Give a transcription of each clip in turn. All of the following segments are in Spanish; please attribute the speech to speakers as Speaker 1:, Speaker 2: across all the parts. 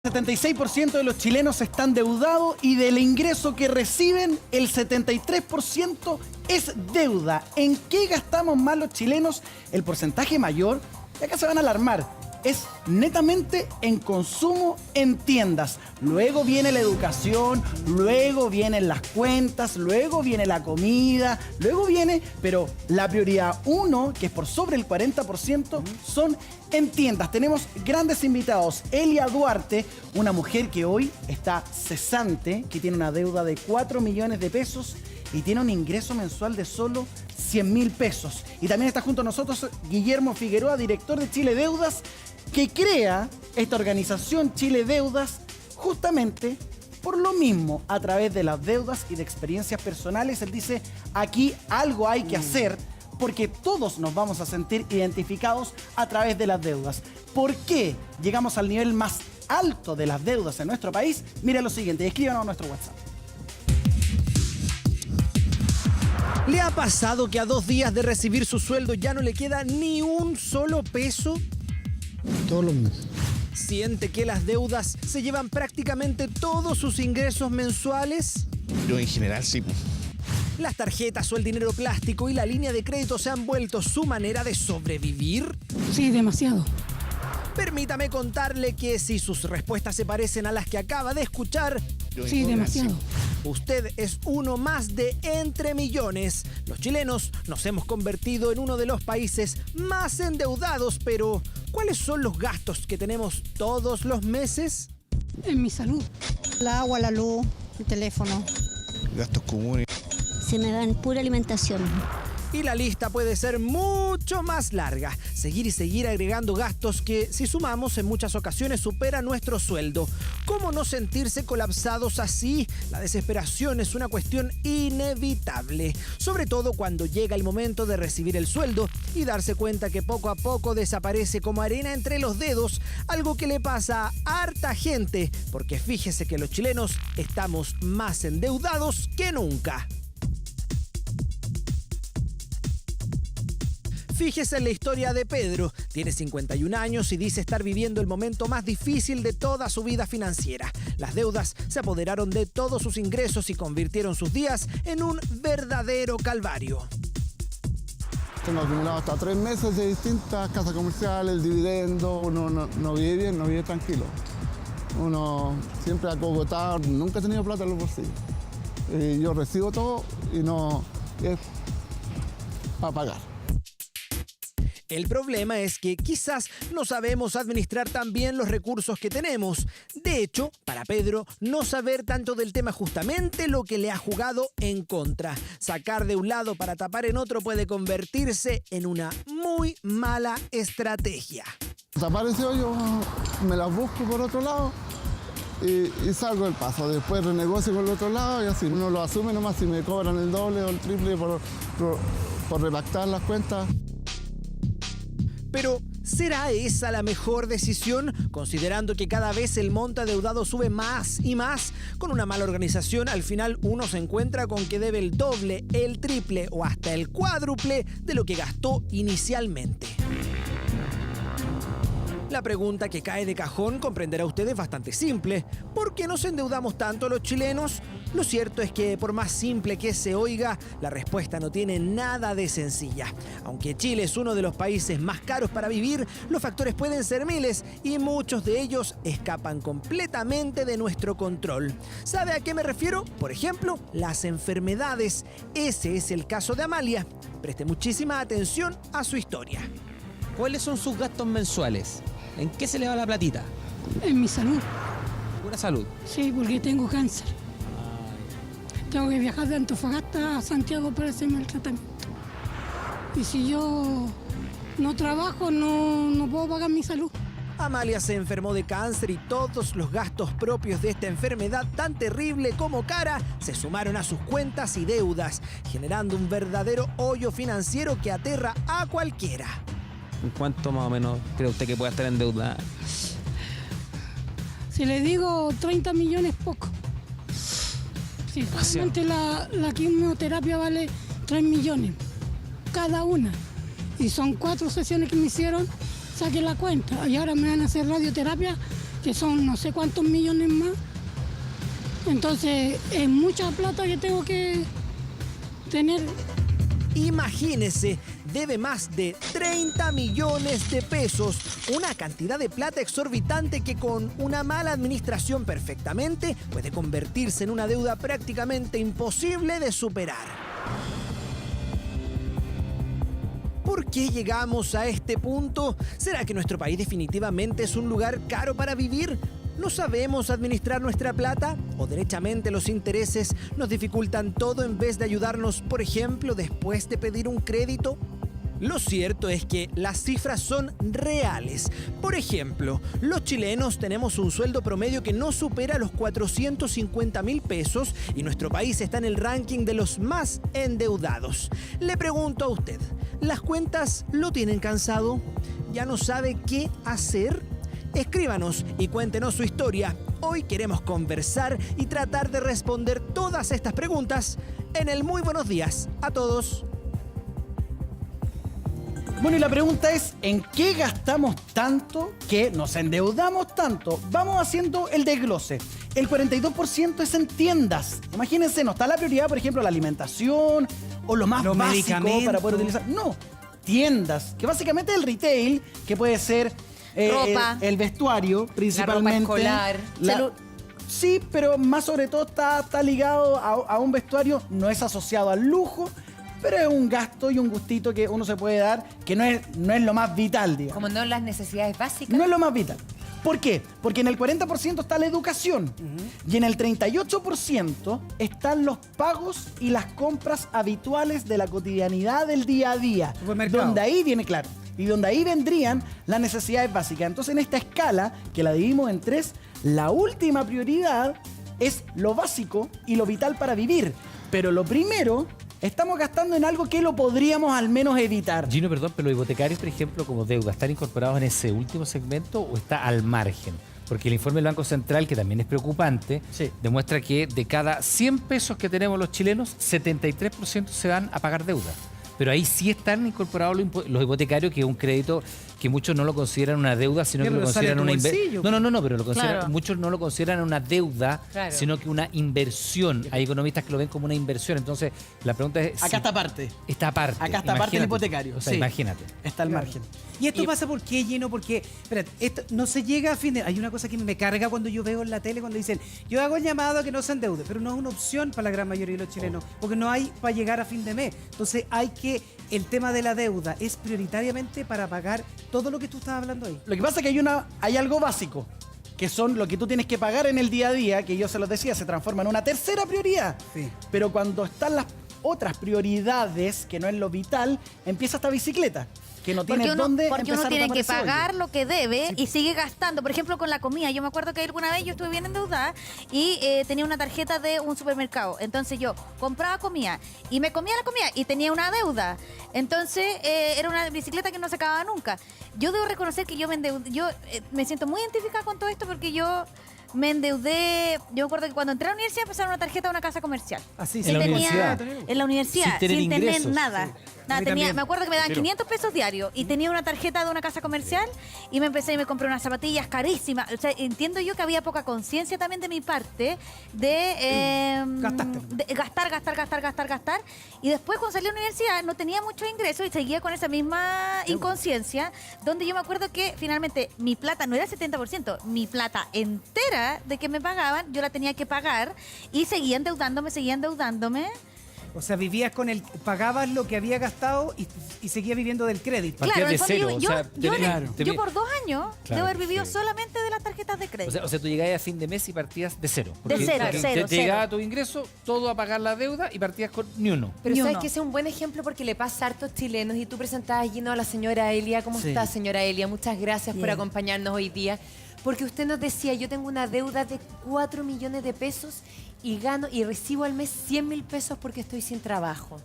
Speaker 1: 76% de los chilenos están endeudados y del ingreso que reciben, el 73% es deuda. ¿En qué gastamos más los chilenos? El porcentaje mayor, y acá se van a alarmar, es netamente en consumo en tiendas. Luego viene la educación, luego vienen las cuentas, luego viene la comida, luego viene, pero la prioridad uno, que es por sobre el 40%, son en tiendas. Tenemos grandes invitados. Elia Duarte, una mujer que hoy está cesante, que tiene una deuda de 4 millones de pesos y tiene un ingreso mensual de solo 100.000 pesos. Y también está junto a nosotros Guillermo Figueroa, director de Chile Deudas, que crea esta organización Chile Deudas justamente por lo mismo, a través de las deudas y de experiencias personales. Él dice, aquí algo hay que hacer porque todos nos vamos a sentir identificados a través de las deudas. ¿Por qué llegamos al nivel más alto de las deudas en nuestro país? Mira lo siguiente, escríbanos a nuestro WhatsApp.
Speaker 2: ¿Le ha pasado que a 2 días de recibir su sueldo ya no le queda ni un solo peso?
Speaker 3: Todos los meses.
Speaker 2: ¿Siente que las deudas se llevan prácticamente todos sus ingresos mensuales?
Speaker 3: Yo en general sí.
Speaker 2: ¿Las tarjetas o el dinero plástico y la línea de crédito se han vuelto su manera de sobrevivir?
Speaker 4: Sí, demasiado.
Speaker 2: Permítame contarle que si sus respuestas se parecen a las que acaba de escuchar,
Speaker 4: Sí, demasiado.
Speaker 2: usted es uno más de entre millones. Los chilenos nos hemos convertido en uno de los países más endeudados, pero ¿cuáles son los gastos que tenemos todos los meses?
Speaker 4: En mi salud.
Speaker 5: El agua, la luz, el teléfono.
Speaker 3: Gastos comunes.
Speaker 5: Se me dan pura alimentación.
Speaker 2: Y la lista puede ser mucho más larga. Seguir y seguir agregando gastos que, si sumamos, en muchas ocasiones supera nuestro sueldo. ¿Cómo no sentirse colapsados así? La desesperación es una cuestión inevitable. Sobre todo cuando llega el momento de recibir el sueldo y darse cuenta que poco a poco desaparece como arena entre los dedos. Algo que le pasa a harta gente. Porque fíjese que los chilenos estamos más endeudados que nunca. Fíjese en la historia de Pedro. Tiene 51 años y dice estar viviendo el momento más difícil de toda su vida financiera. Las deudas se apoderaron de todos sus ingresos y convirtieron sus días en un verdadero calvario.
Speaker 6: Tengo acumulado hasta 3 meses de distintas casas comerciales, el dividendo. Uno no vive bien, no vive tranquilo. Uno siempre acogotado, nunca he tenido plata en los bolsillos. Yo recibo todo y no es para pagar.
Speaker 2: El problema es que quizás no sabemos administrar tan bien los recursos que tenemos. De hecho, para Pedro, no saber tanto del tema es justamente lo que le ha jugado en contra. Sacar de un lado para tapar en otro puede convertirse en una muy mala estrategia.
Speaker 6: Desapareció, yo me las busco por otro lado y salgo del paso. Después renegocio con el otro lado y así. Uno lo asume nomás si me cobran el doble o el triple por repactar las cuentas.
Speaker 2: Pero, ¿será esa la mejor decisión? Considerando que cada vez el monto adeudado sube más y más. Con una mala organización, al final uno se encuentra con que debe el doble, el triple o hasta el cuádruple de lo que gastó inicialmente. La pregunta que cae de cajón, comprenderá usted, es bastante simple. ¿Por qué nos endeudamos tanto los chilenos? Lo cierto es que, por más simple que se oiga, la respuesta no tiene nada de sencilla. Aunque Chile es uno de los países más caros para vivir, los factores pueden ser miles y muchos de ellos escapan completamente de nuestro control. ¿Sabe a qué me refiero? Por ejemplo, las enfermedades. Ese es el caso de Amalia. Preste muchísima atención a su historia.
Speaker 7: ¿Cuáles son sus gastos mensuales? ¿En qué se le va la platita?
Speaker 4: En mi salud.
Speaker 7: Pura salud.
Speaker 4: Sí, porque tengo cáncer. Tengo que viajar de Antofagasta a Santiago para hacerme el tratamiento. Y si yo no trabajo, no puedo pagar mi salud.
Speaker 2: Amalia se enfermó de cáncer y todos los gastos propios de esta enfermedad tan terrible como cara se sumaron a sus cuentas y deudas, generando un verdadero hoyo financiero que aterra a cualquiera.
Speaker 7: ¿En cuánto más o menos cree usted que pueda estar en deuda?
Speaker 4: Si le digo 30 millones, poco. Sí, realmente la quimioterapia vale 3 millones cada una. Y son 4 sesiones que me hicieron, saqué la cuenta. Y ahora me van a hacer radioterapia que son no sé cuántos millones más. Entonces es mucha plata que tengo que tener.
Speaker 2: Imagínese, debe más de 30 millones de pesos, una cantidad de plata exorbitante que con una mala administración perfectamente puede convertirse en una deuda prácticamente imposible de superar. ¿Por qué llegamos a este punto? ¿Será que nuestro país definitivamente es un lugar caro para vivir? ¿No sabemos administrar nuestra plata? ¿O derechamente los intereses nos dificultan todo en vez de ayudarnos, por ejemplo, después de pedir un crédito? Lo cierto es que las cifras son reales. Por ejemplo, los chilenos tenemos un sueldo promedio que no supera los 450.000 pesos y nuestro país está en el ranking de los más endeudados. Le pregunto a usted, ¿las cuentas lo tienen cansado? ¿Ya no sabe qué hacer? Escríbanos y cuéntenos su historia. Hoy queremos conversar y tratar de responder todas estas preguntas en el Muy Buenos Días a todos.
Speaker 1: Bueno, y la pregunta es, ¿en qué gastamos tanto que nos endeudamos tanto? Vamos haciendo el desglose. El 42% es en tiendas. Imagínense, no está la prioridad, por ejemplo, la alimentación o lo más básico para poder utilizar. No, tiendas, que básicamente es el retail, que puede ser
Speaker 8: ropa,
Speaker 1: el vestuario principalmente.
Speaker 8: La ropa escolar.
Speaker 1: Sí, pero más sobre todo está ligado a un vestuario, no es asociado al lujo, pero es un gasto y un gustito que uno se puede dar, que no es lo más vital, digamos.
Speaker 8: Como no las necesidades básicas.
Speaker 1: No es lo más vital. ¿Por qué? Porque en el 40% está la educación y en el 38% están los pagos y las compras habituales de la cotidianidad del día a día. Donde ahí viene, claro, y donde ahí vendrían las necesidades básicas. Entonces, en esta escala, que la dividimos en 3, la última prioridad es lo básico y lo vital para vivir. Pero lo primero, estamos gastando en algo que lo podríamos al menos evitar.
Speaker 7: Gino, perdón, pero los hipotecarios, por ejemplo, como deuda, ¿están incorporados en ese último segmento o está al margen? Porque el informe del Banco Central, que también es preocupante, demuestra que de cada 100 pesos que tenemos los chilenos, 73% se van a pagar deuda. Pero ahí sí están incorporados los hipotecarios, que es un crédito que muchos no lo consideran una deuda, sino que lo consideran una inversión. No, pero lo consideran, muchos no lo consideran una deuda, sino que una inversión. Hay economistas que lo ven como una inversión. Entonces, la pregunta es...
Speaker 1: Acá está aparte.
Speaker 7: Está aparte.
Speaker 1: Acá está aparte el hipotecario.
Speaker 7: O sea, imagínate.
Speaker 1: Está al margen.
Speaker 9: ¿Y esto pasa por qué, Gino? Porque, espérate, esto no se llega a fin de... Hay una cosa que me carga cuando yo veo en la tele, cuando dicen, yo hago el llamado a que no se endeude, pero no es una opción para la gran mayoría de los chilenos, porque no hay para llegar a fin de mes. Entonces hay que... El tema de la deuda es prioritariamente para pagar todo lo que tú estabas hablando ahí.
Speaker 1: Lo que pasa es que hay algo básico, que son lo que tú tienes que pagar en el día a día, que yo se los decía, se transforma en una tercera prioridad.
Speaker 9: Sí.
Speaker 1: Pero cuando están las otras prioridades, que no es lo vital, empieza esta bicicleta, que no tiene dónde empezar.
Speaker 8: Porque uno tiene que
Speaker 1: a
Speaker 8: pagar lo que debe y sigue gastando. Por ejemplo, con la comida. Yo me acuerdo que alguna vez yo estuve bien endeudada y tenía una tarjeta de un supermercado. Entonces yo compraba comida y me comía la comida y tenía una deuda. Entonces era una bicicleta que no se acababa nunca. Yo debo reconocer que yo me endeudé. Yo me siento muy identificada con todo esto porque yo me endeudé. Yo me acuerdo que cuando entré a la universidad empezaron una tarjeta de una casa comercial.
Speaker 9: Así,
Speaker 7: ¿En la universidad?
Speaker 8: En la universidad, sin tener nada.
Speaker 9: Sí.
Speaker 8: Nada, me acuerdo que me daban 500 pesos diarios y tenía una tarjeta de una casa comercial y me compré unas zapatillas carísimas. O sea, entiendo yo que había poca conciencia también de mi parte de gastar. Y después cuando salí a la universidad no tenía muchos ingresos y seguía con esa misma inconsciencia, donde yo me acuerdo que finalmente mi plata no era el 70%, mi plata entera de que me pagaban, yo la tenía que pagar y seguía endeudándome.
Speaker 9: O sea, vivías pagabas lo que había gastado y seguías viviendo del crédito.
Speaker 8: Claro,
Speaker 7: de
Speaker 8: en el fondo
Speaker 7: cero,
Speaker 8: yo por 2 años debo haber vivido solamente de las tarjetas de crédito.
Speaker 7: O sea, tú llegabas a fin de mes y partías de cero.
Speaker 8: De cero.
Speaker 7: Te llegaba tu ingreso, todo a pagar la deuda y partías con ni uno.
Speaker 10: Pero
Speaker 8: Ni
Speaker 10: sabes
Speaker 8: uno.
Speaker 10: que ese es un buen ejemplo porque le pasa a hartos chilenos y tú presentabas, Gino, a la señora Elia. ¿Cómo está, señora Elia? Muchas gracias por acompañarnos hoy día. Porque usted nos decía, yo tengo una deuda de 4 millones de pesos y gano y recibo al mes 100.000 pesos porque estoy sin trabajo.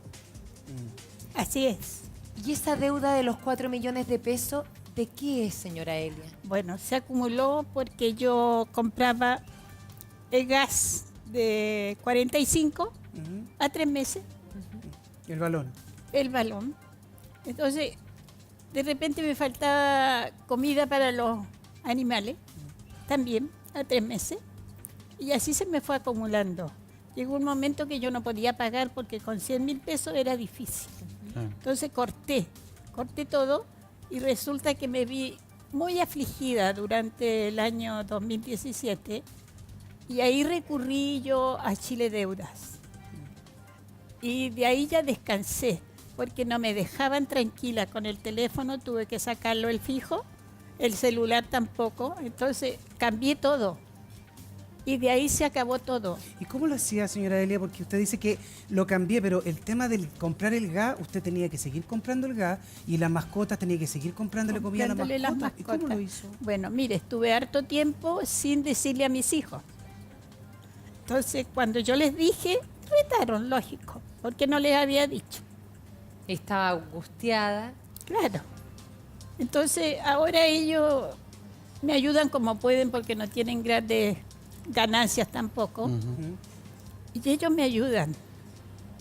Speaker 11: Así es.
Speaker 10: ¿Y esa deuda de los 4 millones de pesos, de qué es, señora Elia?
Speaker 11: Bueno, se acumuló porque yo compraba el gas de 45 a 3 meses,
Speaker 9: El balón.
Speaker 11: el balón. Entonces, de repente me faltaba comida para los animales también a 3 meses. Y así se me fue acumulando. Llegó un momento que yo no podía pagar porque con 100.000 pesos era difícil. Entonces corté todo y resulta que me vi muy afligida durante el año 2017 y ahí recurrí yo a Chile Deudas. Y de ahí ya descansé porque no me dejaban tranquila con el teléfono, tuve que sacarlo el fijo, el celular tampoco, entonces cambié todo. Y de ahí se acabó todo.
Speaker 9: ¿Y cómo lo hacía, señora Elia? Porque usted dice que lo cambié, pero el tema del comprar el gas, usted tenía que seguir comprando el gas y las mascotas tenía que seguir comprándole comida a las mascotas. ¿Y cómo lo hizo?
Speaker 11: Bueno, mire, estuve harto tiempo sin decirle a mis hijos. Entonces, cuando yo les dije, retaron, lógico, porque no les había dicho.
Speaker 10: Estaba angustiada.
Speaker 11: Claro. Entonces, ahora ellos me ayudan como pueden porque no tienen grandes ganancias tampoco. Y ellos me ayudan.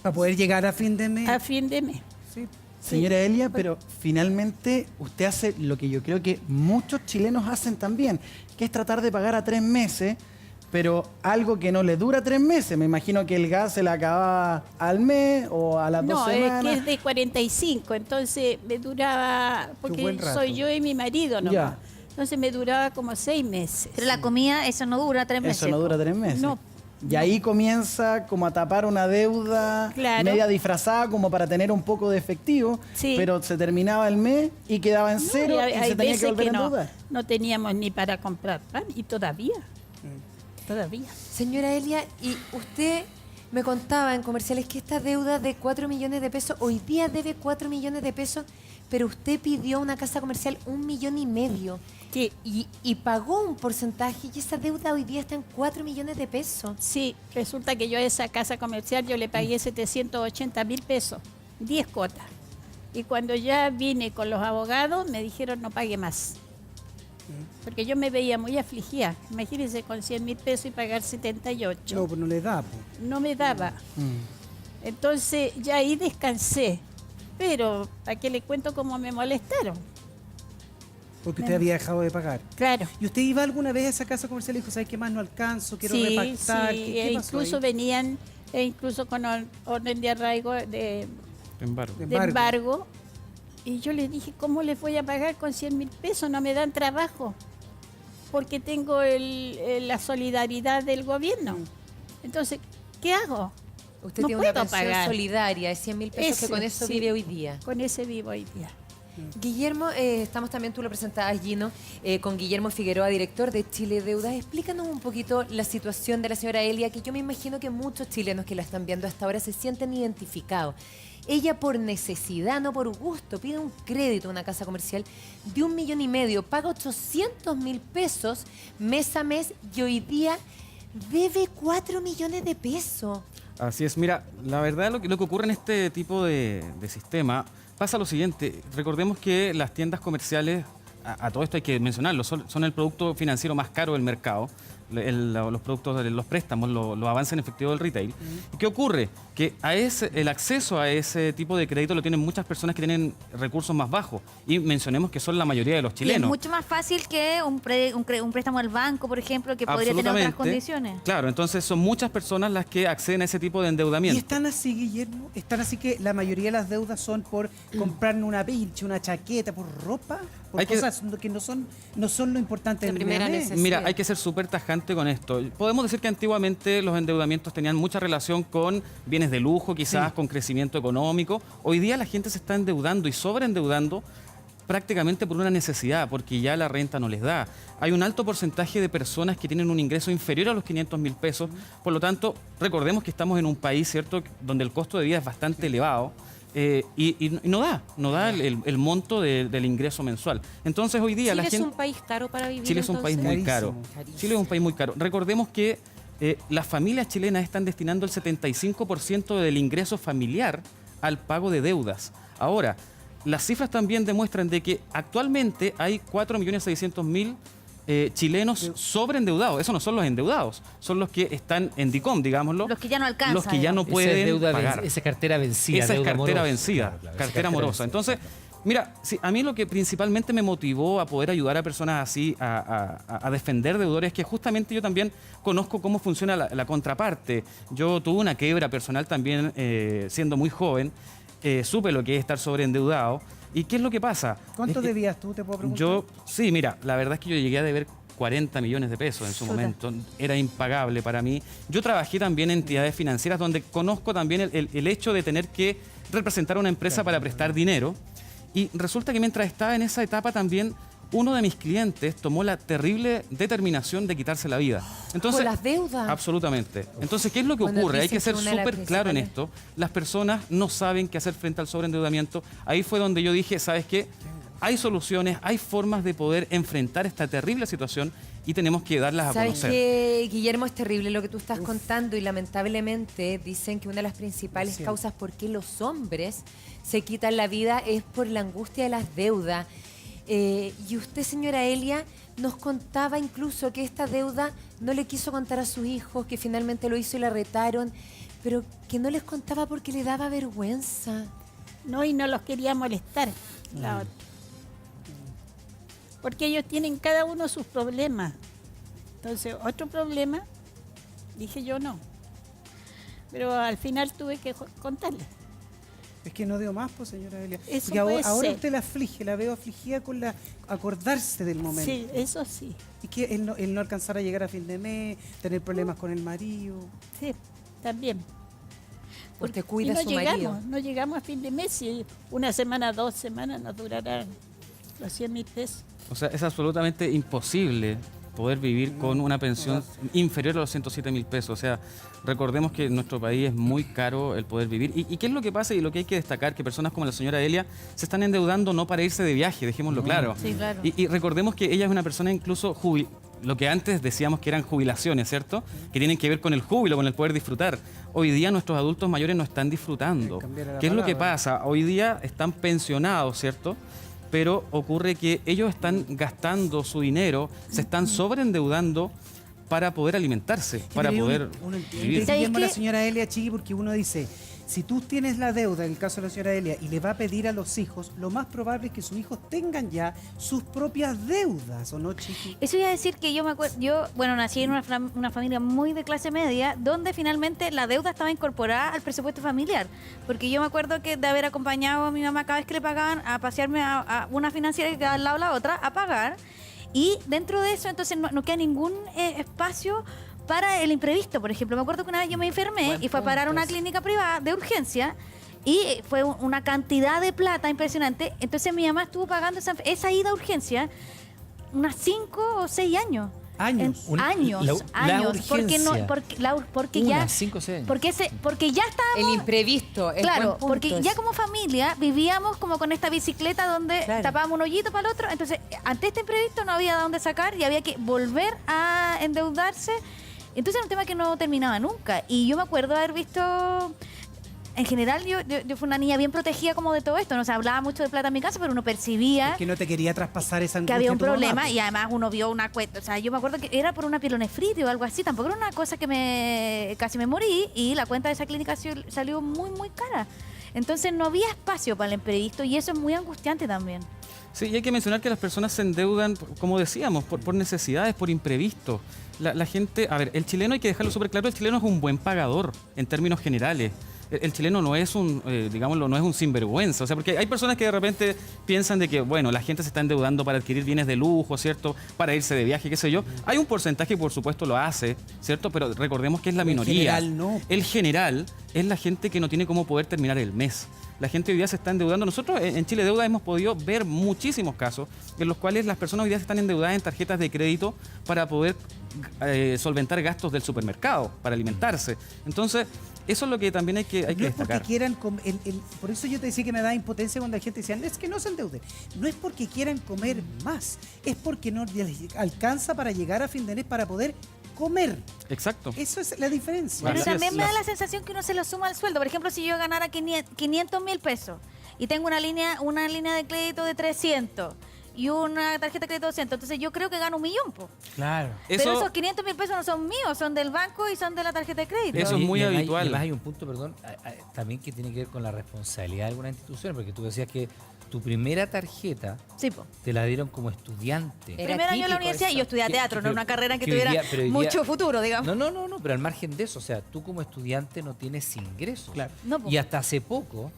Speaker 9: Para poder llegar a fin de mes.
Speaker 11: A fin de mes.
Speaker 9: Sí.
Speaker 1: Señora Elia, pero finalmente usted hace lo que yo creo que muchos chilenos hacen también, que es tratar de pagar a 3 meses, pero algo que no le dura 3 meses. Me imagino que el gas se le acaba al mes o a las 2 semanas.
Speaker 11: No, es que es de 45, entonces me duraba, porque soy yo y mi marido nomás.
Speaker 1: Ya.
Speaker 11: Entonces me duraba como 6 meses.
Speaker 8: Pero la comida, eso no dura 3 meses.
Speaker 1: Eso no dura 3 meses.
Speaker 11: No.
Speaker 1: Y ahí comienza como a tapar una deuda media disfrazada como para tener un poco de efectivo, pero se terminaba el mes y quedaba en cero y se tenía que volver a endeudar.
Speaker 11: No teníamos ni para comprar pan y todavía. Todavía.
Speaker 10: Señora Elia, y usted me contaba en comerciales que esta deuda de 4 millones de pesos, hoy día debe 4 millones de pesos, pero usted pidió una casa comercial 1,5 millones.
Speaker 11: Sí.
Speaker 10: Y pagó un porcentaje y esa deuda hoy día está en 4 millones de pesos.
Speaker 11: Sí, resulta que yo a esa casa comercial yo le pagué 780.000 pesos, 10 cuotas. Y cuando ya vine con los abogados me dijeron no pague más. Porque yo me veía muy afligida. Imagínense con 100.000 pesos y pagar 78.
Speaker 9: No, pues no le da.
Speaker 11: No me daba. Entonces ya ahí descansé. Pero, ¿a qué le cuento cómo me molestaron?
Speaker 9: Porque usted había dejado de pagar.
Speaker 11: Claro.
Speaker 9: ¿Y usted iba alguna vez a esa casa comercial y dijo, ¿sabes qué más? No alcanzo, quiero repactar.
Speaker 11: Sí,
Speaker 9: ¿Qué pasó
Speaker 11: incluso
Speaker 9: ahí?
Speaker 11: venían, incluso con orden de arraigo, de embargo. Y yo les dije, ¿cómo les voy a pagar con 100.000 pesos? No me dan trabajo. Porque tengo la solidaridad del gobierno. Entonces, ¿qué hago?
Speaker 10: Usted
Speaker 11: no
Speaker 10: tiene
Speaker 11: puedo
Speaker 10: una pensión
Speaker 11: pagar.
Speaker 10: solidaria de 100.000 pesos que con eso vive hoy día.
Speaker 11: Con ese vivo hoy día.
Speaker 10: Guillermo, estamos también, tú lo presentabas, Gino, con Guillermo Figueroa, director de Chile Deudas. Explícanos un poquito la situación de la señora Elia, que yo me imagino que muchos chilenos que la están viendo hasta ahora se sienten identificados. Ella por necesidad, no por gusto, pide un crédito a una casa comercial de 1,5 millones, paga 800.000 pesos mes a mes y hoy día debe 4 millones de pesos.
Speaker 12: Así es, mira, la verdad lo que ocurre en este tipo de sistema pasa lo siguiente. Recordemos que las tiendas comerciales, a todo esto hay que mencionarlo, son el producto financiero más caro del mercado. Los productos, los préstamos, los avances en efectivo del retail. ¿Y qué ocurre? Que el acceso a ese tipo de crédito lo tienen muchas personas que tienen recursos más bajos. Y mencionemos que son la mayoría de los chilenos.
Speaker 8: Y es mucho más fácil que un préstamo al banco, por ejemplo, que podría tener otras condiciones.
Speaker 12: Claro, entonces son muchas personas las que acceden a ese tipo de endeudamiento.
Speaker 9: ¿Y están así, Guillermo? ¿Están así que la mayoría de las deudas son por comprarnos una pinche, una chaqueta, por ropa? Por cosas que no son lo importante del
Speaker 10: primera necesidad.
Speaker 12: Mira, hay que ser súper tajante con esto. Podemos decir que antiguamente los endeudamientos tenían mucha relación con bienes de lujo, quizás con crecimiento económico. Hoy día la gente se está endeudando y sobreendeudando prácticamente por una necesidad, porque ya la renta no les da. Hay un alto porcentaje de personas que tienen un ingreso inferior a los 500.000 pesos. Por lo tanto, recordemos que estamos en un país, ¿cierto?, donde el costo de vida es bastante elevado. Y no da el monto del ingreso mensual. Entonces hoy día
Speaker 10: Chile
Speaker 12: la gente...
Speaker 10: es un país caro para vivir.
Speaker 12: Chile es un país muy caro. Chile es un país muy caro. Recordemos que las familias chilenas están destinando el 75% del ingreso familiar al pago de deudas. Ahora, las cifras también demuestran de que actualmente hay 4.600.000 chilenos sobreendeudados. Esos no son los endeudados, son los que están en DICOM, digámoslo.
Speaker 8: Los que ya no alcanzan.
Speaker 12: Los que ya no pueden pagar.
Speaker 7: Esa cartera vencida.
Speaker 12: Esa es
Speaker 7: deuda
Speaker 12: cartera
Speaker 7: morosa.
Speaker 12: vencida,
Speaker 7: Claro,
Speaker 12: cartera morosa. Entonces, Mira, sí, a mí lo que principalmente me motivó a poder ayudar a personas así a defender deudores es que justamente yo también conozco cómo funciona la contraparte. Yo tuve una quiebra personal también siendo muy joven, supe lo que es estar sobreendeudado. ¿Y qué es lo que pasa?
Speaker 9: ¿Cuánto
Speaker 12: Es que
Speaker 9: debías tú, te puedo preguntar?
Speaker 12: sí, mira, la verdad es que yo llegué a deber 40 millones de pesos en su momento. Era impagable para mí. Yo trabajé también en entidades financieras donde conozco también el hecho de tener que representar a una empresa para prestar dinero. Y resulta que mientras estaba en esa etapa también, uno de mis clientes tomó la terrible determinación de quitarse la vida. Entonces,
Speaker 10: ¿Por las deudas?
Speaker 12: Absolutamente. Entonces, ¿qué es lo que
Speaker 10: Bueno,
Speaker 12: ocurre? Hay
Speaker 10: dicen
Speaker 12: que ser
Speaker 10: que una de las
Speaker 12: súper claro en
Speaker 10: principales-
Speaker 12: esto. Las personas no saben qué hacer frente al sobreendeudamiento. Ahí fue donde yo dije, ¿sabes qué? Hay soluciones, hay formas de poder enfrentar esta terrible situación y tenemos que darlas a
Speaker 10: ¿Sabes
Speaker 12: conocer.
Speaker 10: qué, Guillermo? Es terrible lo que tú estás contando y lamentablemente dicen que una de las principales causas por qué los hombres se quitan la vida es por la angustia de las deudas. Y usted, señora Elia, nos contaba incluso que esta deuda no le quiso contar a sus hijos, que finalmente lo hizo y la retaron, pero que no les contaba porque le daba vergüenza.
Speaker 11: No, y no los quería molestar. La otra. Porque ellos tienen cada uno sus problemas. Entonces, otro problema, dije yo no. Pero al final tuve que contarle.
Speaker 9: Es que no dio más, pues, señora Elia.
Speaker 11: Eso
Speaker 9: Porque ahora,
Speaker 11: puede
Speaker 9: ahora
Speaker 11: ser.
Speaker 9: usted la aflige, la veo afligida con la acordarse del momento.
Speaker 11: Sí, eso sí.
Speaker 9: Y que el no alcanzar a llegar a fin de mes, tener problemas con el marido.
Speaker 11: Sí, también.
Speaker 10: Porque
Speaker 11: Y
Speaker 10: cuida
Speaker 11: no
Speaker 10: a su marido.
Speaker 11: no llegamos a fin de mes y una semana, 2 semanas nos durarán los 100.000 pesos.
Speaker 12: O sea, es absolutamente imposible poder vivir con una pensión inferior a los 107.000 pesos. O sea, recordemos que en nuestro país es muy caro el poder vivir. ¿Y qué es lo que pasa? Y lo que hay que destacar, que personas como la señora Elia se están endeudando no para irse de viaje, dejémoslo claro.
Speaker 8: Sí, claro.
Speaker 12: Y recordemos que ella es una persona incluso lo que antes decíamos que eran jubilaciones, ¿cierto? Que tienen que ver con el júbilo, con el poder disfrutar. Hoy día nuestros adultos mayores no están disfrutando. ¿Qué es lo que pasa? Hoy día están pensionados, ¿cierto? Pero ocurre que ellos están gastando su dinero, se están sobreendeudando para poder alimentarse, para
Speaker 9: Pero
Speaker 12: poder
Speaker 9: uno entiende,
Speaker 12: vivir.
Speaker 9: Guillermo, la
Speaker 8: qué?
Speaker 9: señora Elia, Chiqui, porque uno dice, si tú tienes la deuda, en el caso de la señora Elia, y le va a pedir a los hijos, lo más probable es que sus hijos tengan ya sus propias deudas, ¿o no, Chiqui?
Speaker 8: Eso iba a decir que yo me acuerdo, bueno, nací en una familia muy de clase media, donde finalmente la deuda estaba incorporada al presupuesto familiar. Porque yo me acuerdo que de haber acompañado a mi mamá cada vez que le pagaban a pasearme a una financiera que quedaba al lado de la otra, a pagar. Y dentro de eso, entonces, no queda ningún espacio para el imprevisto. Por ejemplo, me acuerdo que una vez yo me enfermé y fue a parar a una clínica privada de urgencia. Y fue una cantidad de plata impresionante. Entonces mi mamá estuvo pagando esa ida a urgencia unas 5 o 6 años.
Speaker 9: Años.
Speaker 8: Años. Porque ya
Speaker 7: 5 o 6 años.
Speaker 8: porque ya estábamos.
Speaker 10: El imprevisto. El
Speaker 8: Claro,
Speaker 10: buen punto
Speaker 8: porque
Speaker 10: es.
Speaker 8: ya como familia vivíamos como con esta bicicleta donde
Speaker 10: Claro.
Speaker 8: tapábamos un hoyito para el otro. Entonces, ante este imprevisto no había de dónde sacar y había que volver a endeudarse. Entonces era un tema que no terminaba nunca. Y yo me acuerdo haber visto. En general, yo fui una niña bien protegida como de todo esto. No se hablaba mucho de plata en mi casa, pero uno percibía
Speaker 9: Es que no te quería traspasar esa
Speaker 8: que
Speaker 9: angustia
Speaker 8: había
Speaker 9: a
Speaker 8: un
Speaker 9: tu mamá,
Speaker 8: problema
Speaker 9: pues.
Speaker 8: y además uno vio una cuenta. O sea, yo me acuerdo que era por una pielonefritis o algo así. Tampoco era una cosa que casi me morí y la cuenta de esa clínica salió muy, muy cara. Entonces no había espacio para el imprevisto y eso es muy angustiante también.
Speaker 12: Sí, y hay que mencionar que las personas se endeudan, como decíamos, por necesidades, por imprevistos. La gente, a ver, el chileno hay que dejarlo súper claro, el chileno es un buen pagador en términos generales. El chileno no es digámoslo, no es un sinvergüenza. O sea, porque hay personas que de repente piensan de que, bueno, la gente se está endeudando para adquirir bienes de lujo, ¿cierto? Para irse de viaje, qué sé yo. Hay un porcentaje que por supuesto lo hace, ¿cierto? Pero recordemos que es la minoría.
Speaker 9: general no.
Speaker 12: El general es la gente que no tiene cómo poder terminar el mes. La gente hoy día se está endeudando. Nosotros en Chile Deuda hemos podido ver muchísimos casos en los cuales las personas hoy día se están endeudadas en tarjetas de crédito para poder solventar gastos del supermercado, para alimentarse. Entonces, eso es lo que también hay que
Speaker 9: No es
Speaker 12: destacar.
Speaker 9: porque quieran por eso yo te decía que me da impotencia cuando la gente decía, es que no se endeude. No es porque quieran comer más, es porque no les alcanza para llegar a fin de mes para poder comer.
Speaker 12: Exacto.
Speaker 9: Eso es la diferencia.
Speaker 8: Pero
Speaker 12: Así
Speaker 8: también
Speaker 12: es.
Speaker 8: me da la sensación que uno se lo suma al sueldo. Por ejemplo, si yo ganara 500.000 pesos y tengo una línea de crédito de 300 y una tarjeta de crédito de 200, entonces yo creo que gano 1.000.000, po.
Speaker 7: Claro.
Speaker 8: Pero
Speaker 12: Eso-
Speaker 8: esos 500.000 pesos no son míos, son del banco y son de la tarjeta de crédito.
Speaker 12: Eso es muy
Speaker 7: además-
Speaker 12: habitual.
Speaker 7: Y además hay un punto, perdón, también que tiene que ver con la responsabilidad de algunas instituciones, porque tú decías que tu primera tarjeta
Speaker 8: Sí, po.
Speaker 7: te la dieron como estudiante.
Speaker 10: Era
Speaker 8: Primer año de la
Speaker 10: típico
Speaker 8: universidad y yo estudiaba teatro, no
Speaker 7: pero-
Speaker 8: una carrera que
Speaker 7: que hoy
Speaker 8: tuviera
Speaker 7: día- pero hoy día-
Speaker 8: mucho futuro, digamos.
Speaker 7: No, pero al margen de eso, o sea, tú como estudiante no tienes ingresos.
Speaker 1: Claro.
Speaker 8: No, po.
Speaker 7: Y hasta hace poco,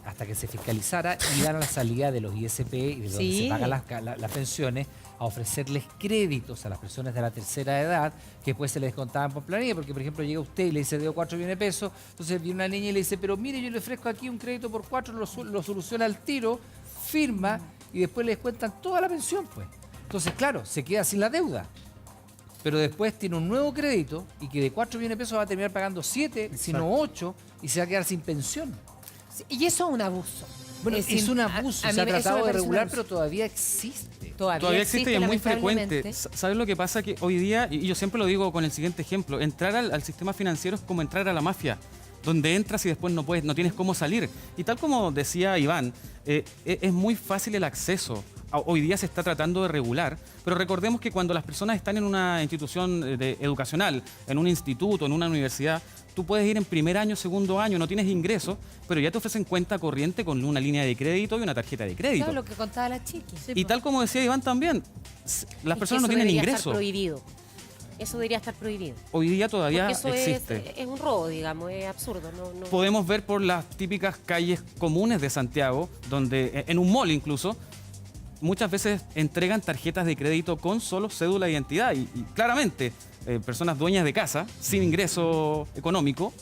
Speaker 7: hasta que se fiscalizara, iban a la salida de los ISP y de donde
Speaker 10: Sí.
Speaker 7: se pagan las pensiones, a ofrecerles créditos a las personas de la tercera edad, que después se les descontaban por planilla, porque por ejemplo llega usted y le dice debo 4 millones de pesos, entonces viene una niña y le dice, pero mire, yo le ofrezco aquí un crédito por 4, lo soluciona al tiro, firma y después le descuentan toda la pensión, pues. Entonces, claro, se queda sin la deuda. Pero después tiene un nuevo crédito y que de 4 millones de pesos va a terminar pagando 7, sino 8, y se va a quedar sin pensión.
Speaker 10: Sí, y eso es un abuso.
Speaker 7: Bueno, es un abuso,
Speaker 10: a
Speaker 7: se ha
Speaker 10: mí eso me
Speaker 7: tratado de
Speaker 10: parece un
Speaker 7: regular,
Speaker 10: abuso.
Speaker 7: pero todavía existe.
Speaker 12: Todavía existe y es muy frecuente.
Speaker 10: lamentablemente.
Speaker 12: ¿Sabes lo que pasa? Que hoy día, y yo siempre lo digo con el siguiente ejemplo, entrar al sistema financiero es como entrar a la mafia, donde entras y después no tienes cómo salir. Y tal como decía Iván, es muy fácil el acceso. Hoy día se está tratando de regular, pero recordemos que cuando las personas están en una institución educacional, en un instituto, en una universidad, tú puedes ir en primer año, segundo año, no tienes ingresos, pero ya te ofrecen cuenta corriente con una línea de crédito y una tarjeta de crédito.
Speaker 10: Claro, lo que contaba la chiqui.
Speaker 12: Y tal como decía Iván también, las personas no tienen ingresos.
Speaker 13: Prohibido. Eso debería estar prohibido.
Speaker 12: Hoy día todavía
Speaker 13: Porque eso
Speaker 12: existe.
Speaker 13: es un robo, digamos, es absurdo. No.
Speaker 12: Podemos ver por las típicas calles comunes de Santiago, donde en un mall incluso, muchas veces entregan tarjetas de crédito con solo cédula de identidad. Y claramente, personas dueñas de casa, sin ingreso económico.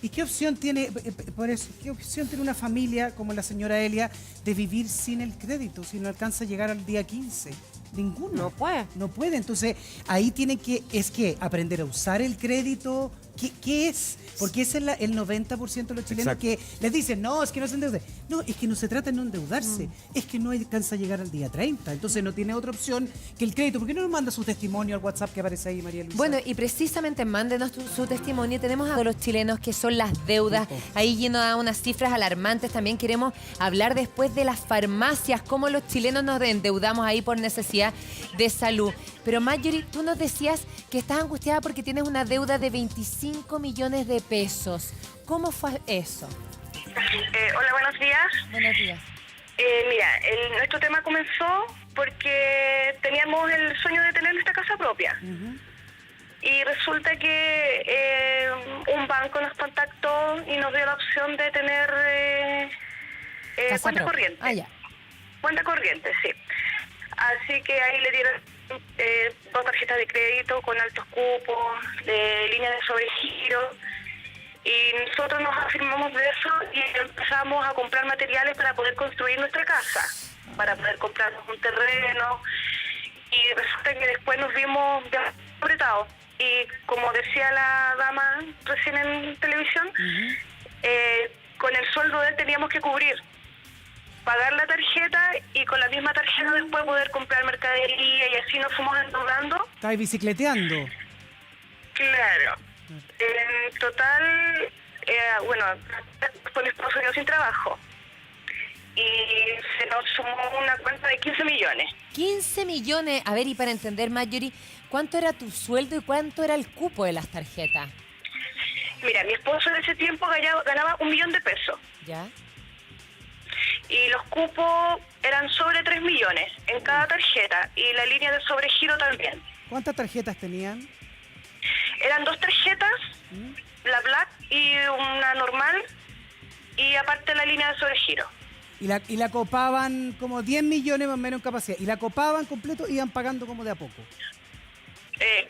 Speaker 9: ¿Y qué opción tiene, por eso, qué opción tiene una familia como la señora Elia de vivir sin el crédito, si no alcanza a llegar al día 15? Ninguno.
Speaker 13: No puede.
Speaker 9: No puede. Entonces, ahí tienen que aprender a usar el crédito. ¿Qué es? Porque ese es el 90% de los chilenos
Speaker 12: Exacto.
Speaker 9: que les dicen, no, es que no se endeude. No, es que no se trata de no endeudarse. Es que no alcanza a llegar al día 30. Entonces no tiene otra opción que el crédito. ¿Por qué no nos manda su testimonio al WhatsApp que aparece ahí, María Luisa?
Speaker 10: Bueno, y precisamente mándenos su testimonio. Tenemos a los chilenos que son las deudas. Ahí lleno da unas cifras alarmantes. También queremos hablar después de las farmacias, cómo los chilenos nos endeudamos ahí por necesidad de salud. Pero Marjorie, tú nos decías que estás angustiada porque tienes una deuda de 25 millones de pesos. ¿Cómo fue eso?
Speaker 14: Hola, buenos días.
Speaker 10: Buenos días.
Speaker 14: Mira, nuestro tema comenzó porque teníamos el sueño de tener nuestra casa propia. Y resulta que un banco nos contactó y nos dio la opción de tener cuenta corriente.
Speaker 10: Ah, ya.
Speaker 14: Cuenta corriente, sí. Así que ahí le dieron 2 tarjetas de crédito con altos cupos, de línea de sobregiro. Y nosotros nos afirmamos de eso y empezamos a comprar materiales para poder construir nuestra casa, para poder comprarnos un terreno. Y resulta que después nos vimos ya apretados. Y como decía la dama recién en televisión, con el sueldo de él teníamos que cubrir, pagar la tarjeta y con la misma tarjeta después poder comprar mercadería y así nos fuimos endeudando.
Speaker 9: ¿Estás bicicleteando?
Speaker 14: Claro. En total, bueno, con mi esposo quedó sin trabajo y se nos sumó una cuenta de 15 millones.
Speaker 10: 15 millones. A ver, y para entender, Marjorie, ¿cuánto era tu sueldo y cuánto era el cupo de las tarjetas?
Speaker 14: Mira, mi esposo en ese tiempo ganaba 1 millón de pesos.
Speaker 10: ¿Ya?
Speaker 14: Y los cupos eran sobre 3 millones en cada tarjeta y la línea de sobregiro también.
Speaker 9: ¿Cuántas tarjetas tenían?
Speaker 14: Eran 2 tarjetas, la Black y una normal, y aparte la línea de sobregiro.
Speaker 9: Y la copaban como 10 millones más o menos en capacidad. Y la copaban completo, iban pagando como de a poco.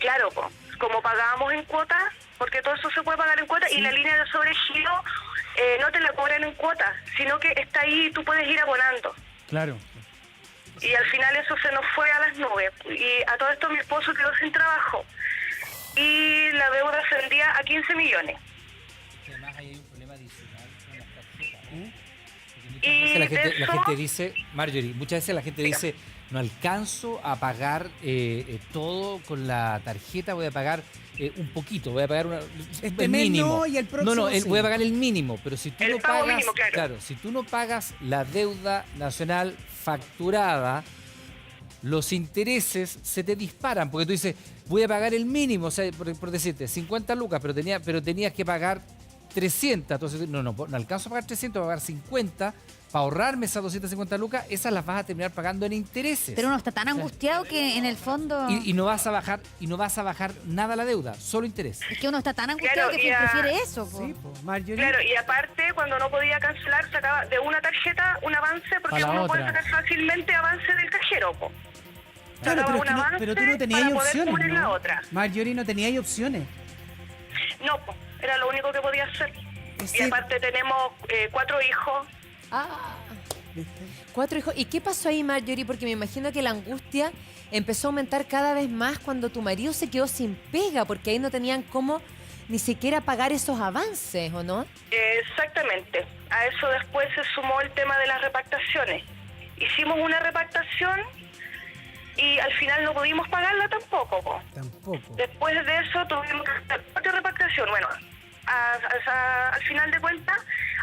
Speaker 14: Claro, como pagábamos en cuotas, porque todo eso se puede pagar en cuotas, y la línea de sobregiro no te la cobran en cuotas, sino que está ahí y tú puedes ir abonando.
Speaker 1: Claro.
Speaker 14: Y al final eso se nos fue a las nubes. Y a todo esto mi esposo quedó sin trabajo. Y la deuda ascendía a 15 millones.
Speaker 7: Además hay un problema adicional con las tarjetas.
Speaker 14: Y
Speaker 7: La
Speaker 14: de eso,
Speaker 7: gente dice, Marjorie, muchas veces la gente dice, no alcanzo a pagar todo con la tarjeta, voy a pagar un poquito, voy a pagar el mínimo.
Speaker 9: Y el próximo,
Speaker 7: no,
Speaker 9: sí.
Speaker 7: voy a pagar el mínimo, pero si tú
Speaker 14: El
Speaker 7: no
Speaker 14: pago
Speaker 7: pagas,
Speaker 14: mínimo, claro.
Speaker 7: si tú no pagas la deuda nacional facturada, los intereses se te disparan, porque tú dices, voy a pagar el mínimo, o sea, por decirte, 50 lucas, pero tenías que pagar 300. Entonces, no alcanzo a pagar 300, voy a pagar 50 para ahorrarme esas 250 lucas. Esas las vas a terminar pagando en intereses.
Speaker 8: Pero uno está tan angustiado que en el fondo...
Speaker 7: Y no vas a bajar nada la deuda, solo interés.
Speaker 8: Es que uno está tan angustiado que prefiere eso. Po.
Speaker 9: Sí, po, Marjorie.
Speaker 14: Claro, y aparte, cuando no podía cancelar, sacaba de una tarjeta un avance, porque uno puede sacar fácilmente avance del cajero. Po.
Speaker 9: Claro,
Speaker 14: Sacaba un avance
Speaker 9: pero tú no tenías
Speaker 14: para poder
Speaker 9: opciones,
Speaker 14: cubrir la
Speaker 9: ¿no?
Speaker 14: otra.
Speaker 9: Marjorie, no tenías opciones.
Speaker 14: No, po, era lo único que podía hacer. Y aparte tenemos 4 hijos.
Speaker 10: Ah, 4 hijos. ¿Y qué pasó ahí, Marjorie? Porque me imagino que la angustia empezó a aumentar cada vez más cuando tu marido se quedó sin pega, porque ahí no tenían cómo ni siquiera pagar esos avances, ¿o no?
Speaker 14: Exactamente. A eso después se sumó el tema de las repactaciones. Hicimos una repactación y al final no pudimos pagarla tampoco. Po.
Speaker 9: Tampoco.
Speaker 14: Después de eso tuvimos que hacer otra repactación. Bueno, al final de cuentas,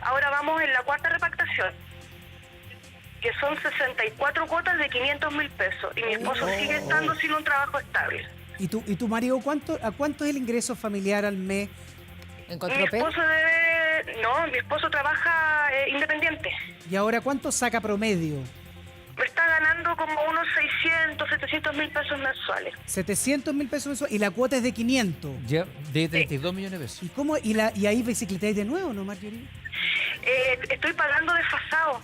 Speaker 14: ahora vamos en la 4ª repactación, que son 64 cuotas de 500.000 pesos. Y mi esposo sigue estando sin un trabajo estable.
Speaker 9: ¿Y tu marido a cuánto es el ingreso familiar al mes?
Speaker 14: Mi esposo trabaja independiente.
Speaker 9: ¿Y ahora cuánto saca promedio?
Speaker 14: Me está ganando como unos 600, 700.000 pesos mensuales.
Speaker 9: 700.000 pesos mensuales. Y la cuota es de 500.
Speaker 7: Ya, de 32 millones de pesos.
Speaker 9: ¿Y cómo? ¿Y ahí bicicletáis de nuevo, no, Marjorie?
Speaker 14: Estoy pagando desfasado.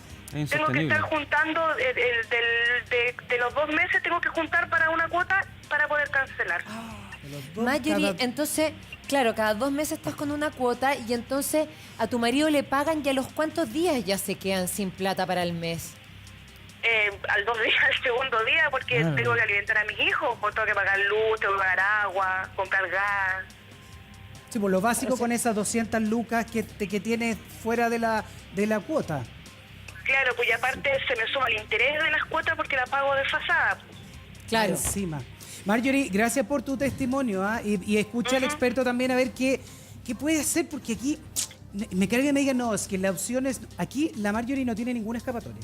Speaker 14: Tengo que estar juntando, de los 2 meses tengo que juntar para una cuota para poder cancelar.
Speaker 10: Marjorie, entonces, claro, cada 2 meses estás con una cuota y entonces a tu marido le pagan y a los cuántos días ya se quedan sin plata para el mes.
Speaker 14: Al 2 días, al segundo día, porque tengo que alimentar a mis hijos, pues tengo que pagar luz, tengo que pagar agua, comprar gas.
Speaker 9: Sí, pues lo básico con esas 200 lucas que tienes fuera de la cuota.
Speaker 14: Claro, pues y aparte se me suma el interés de las cuotas porque la pago desfasada.
Speaker 9: Claro. Encima. Marjorie, gracias por tu testimonio, ¿ah? Y escucha al experto también a ver qué puede hacer, porque aquí me carga que me digan, no, es que la opción es... Aquí la Marjorie no tiene ninguna escapatoria.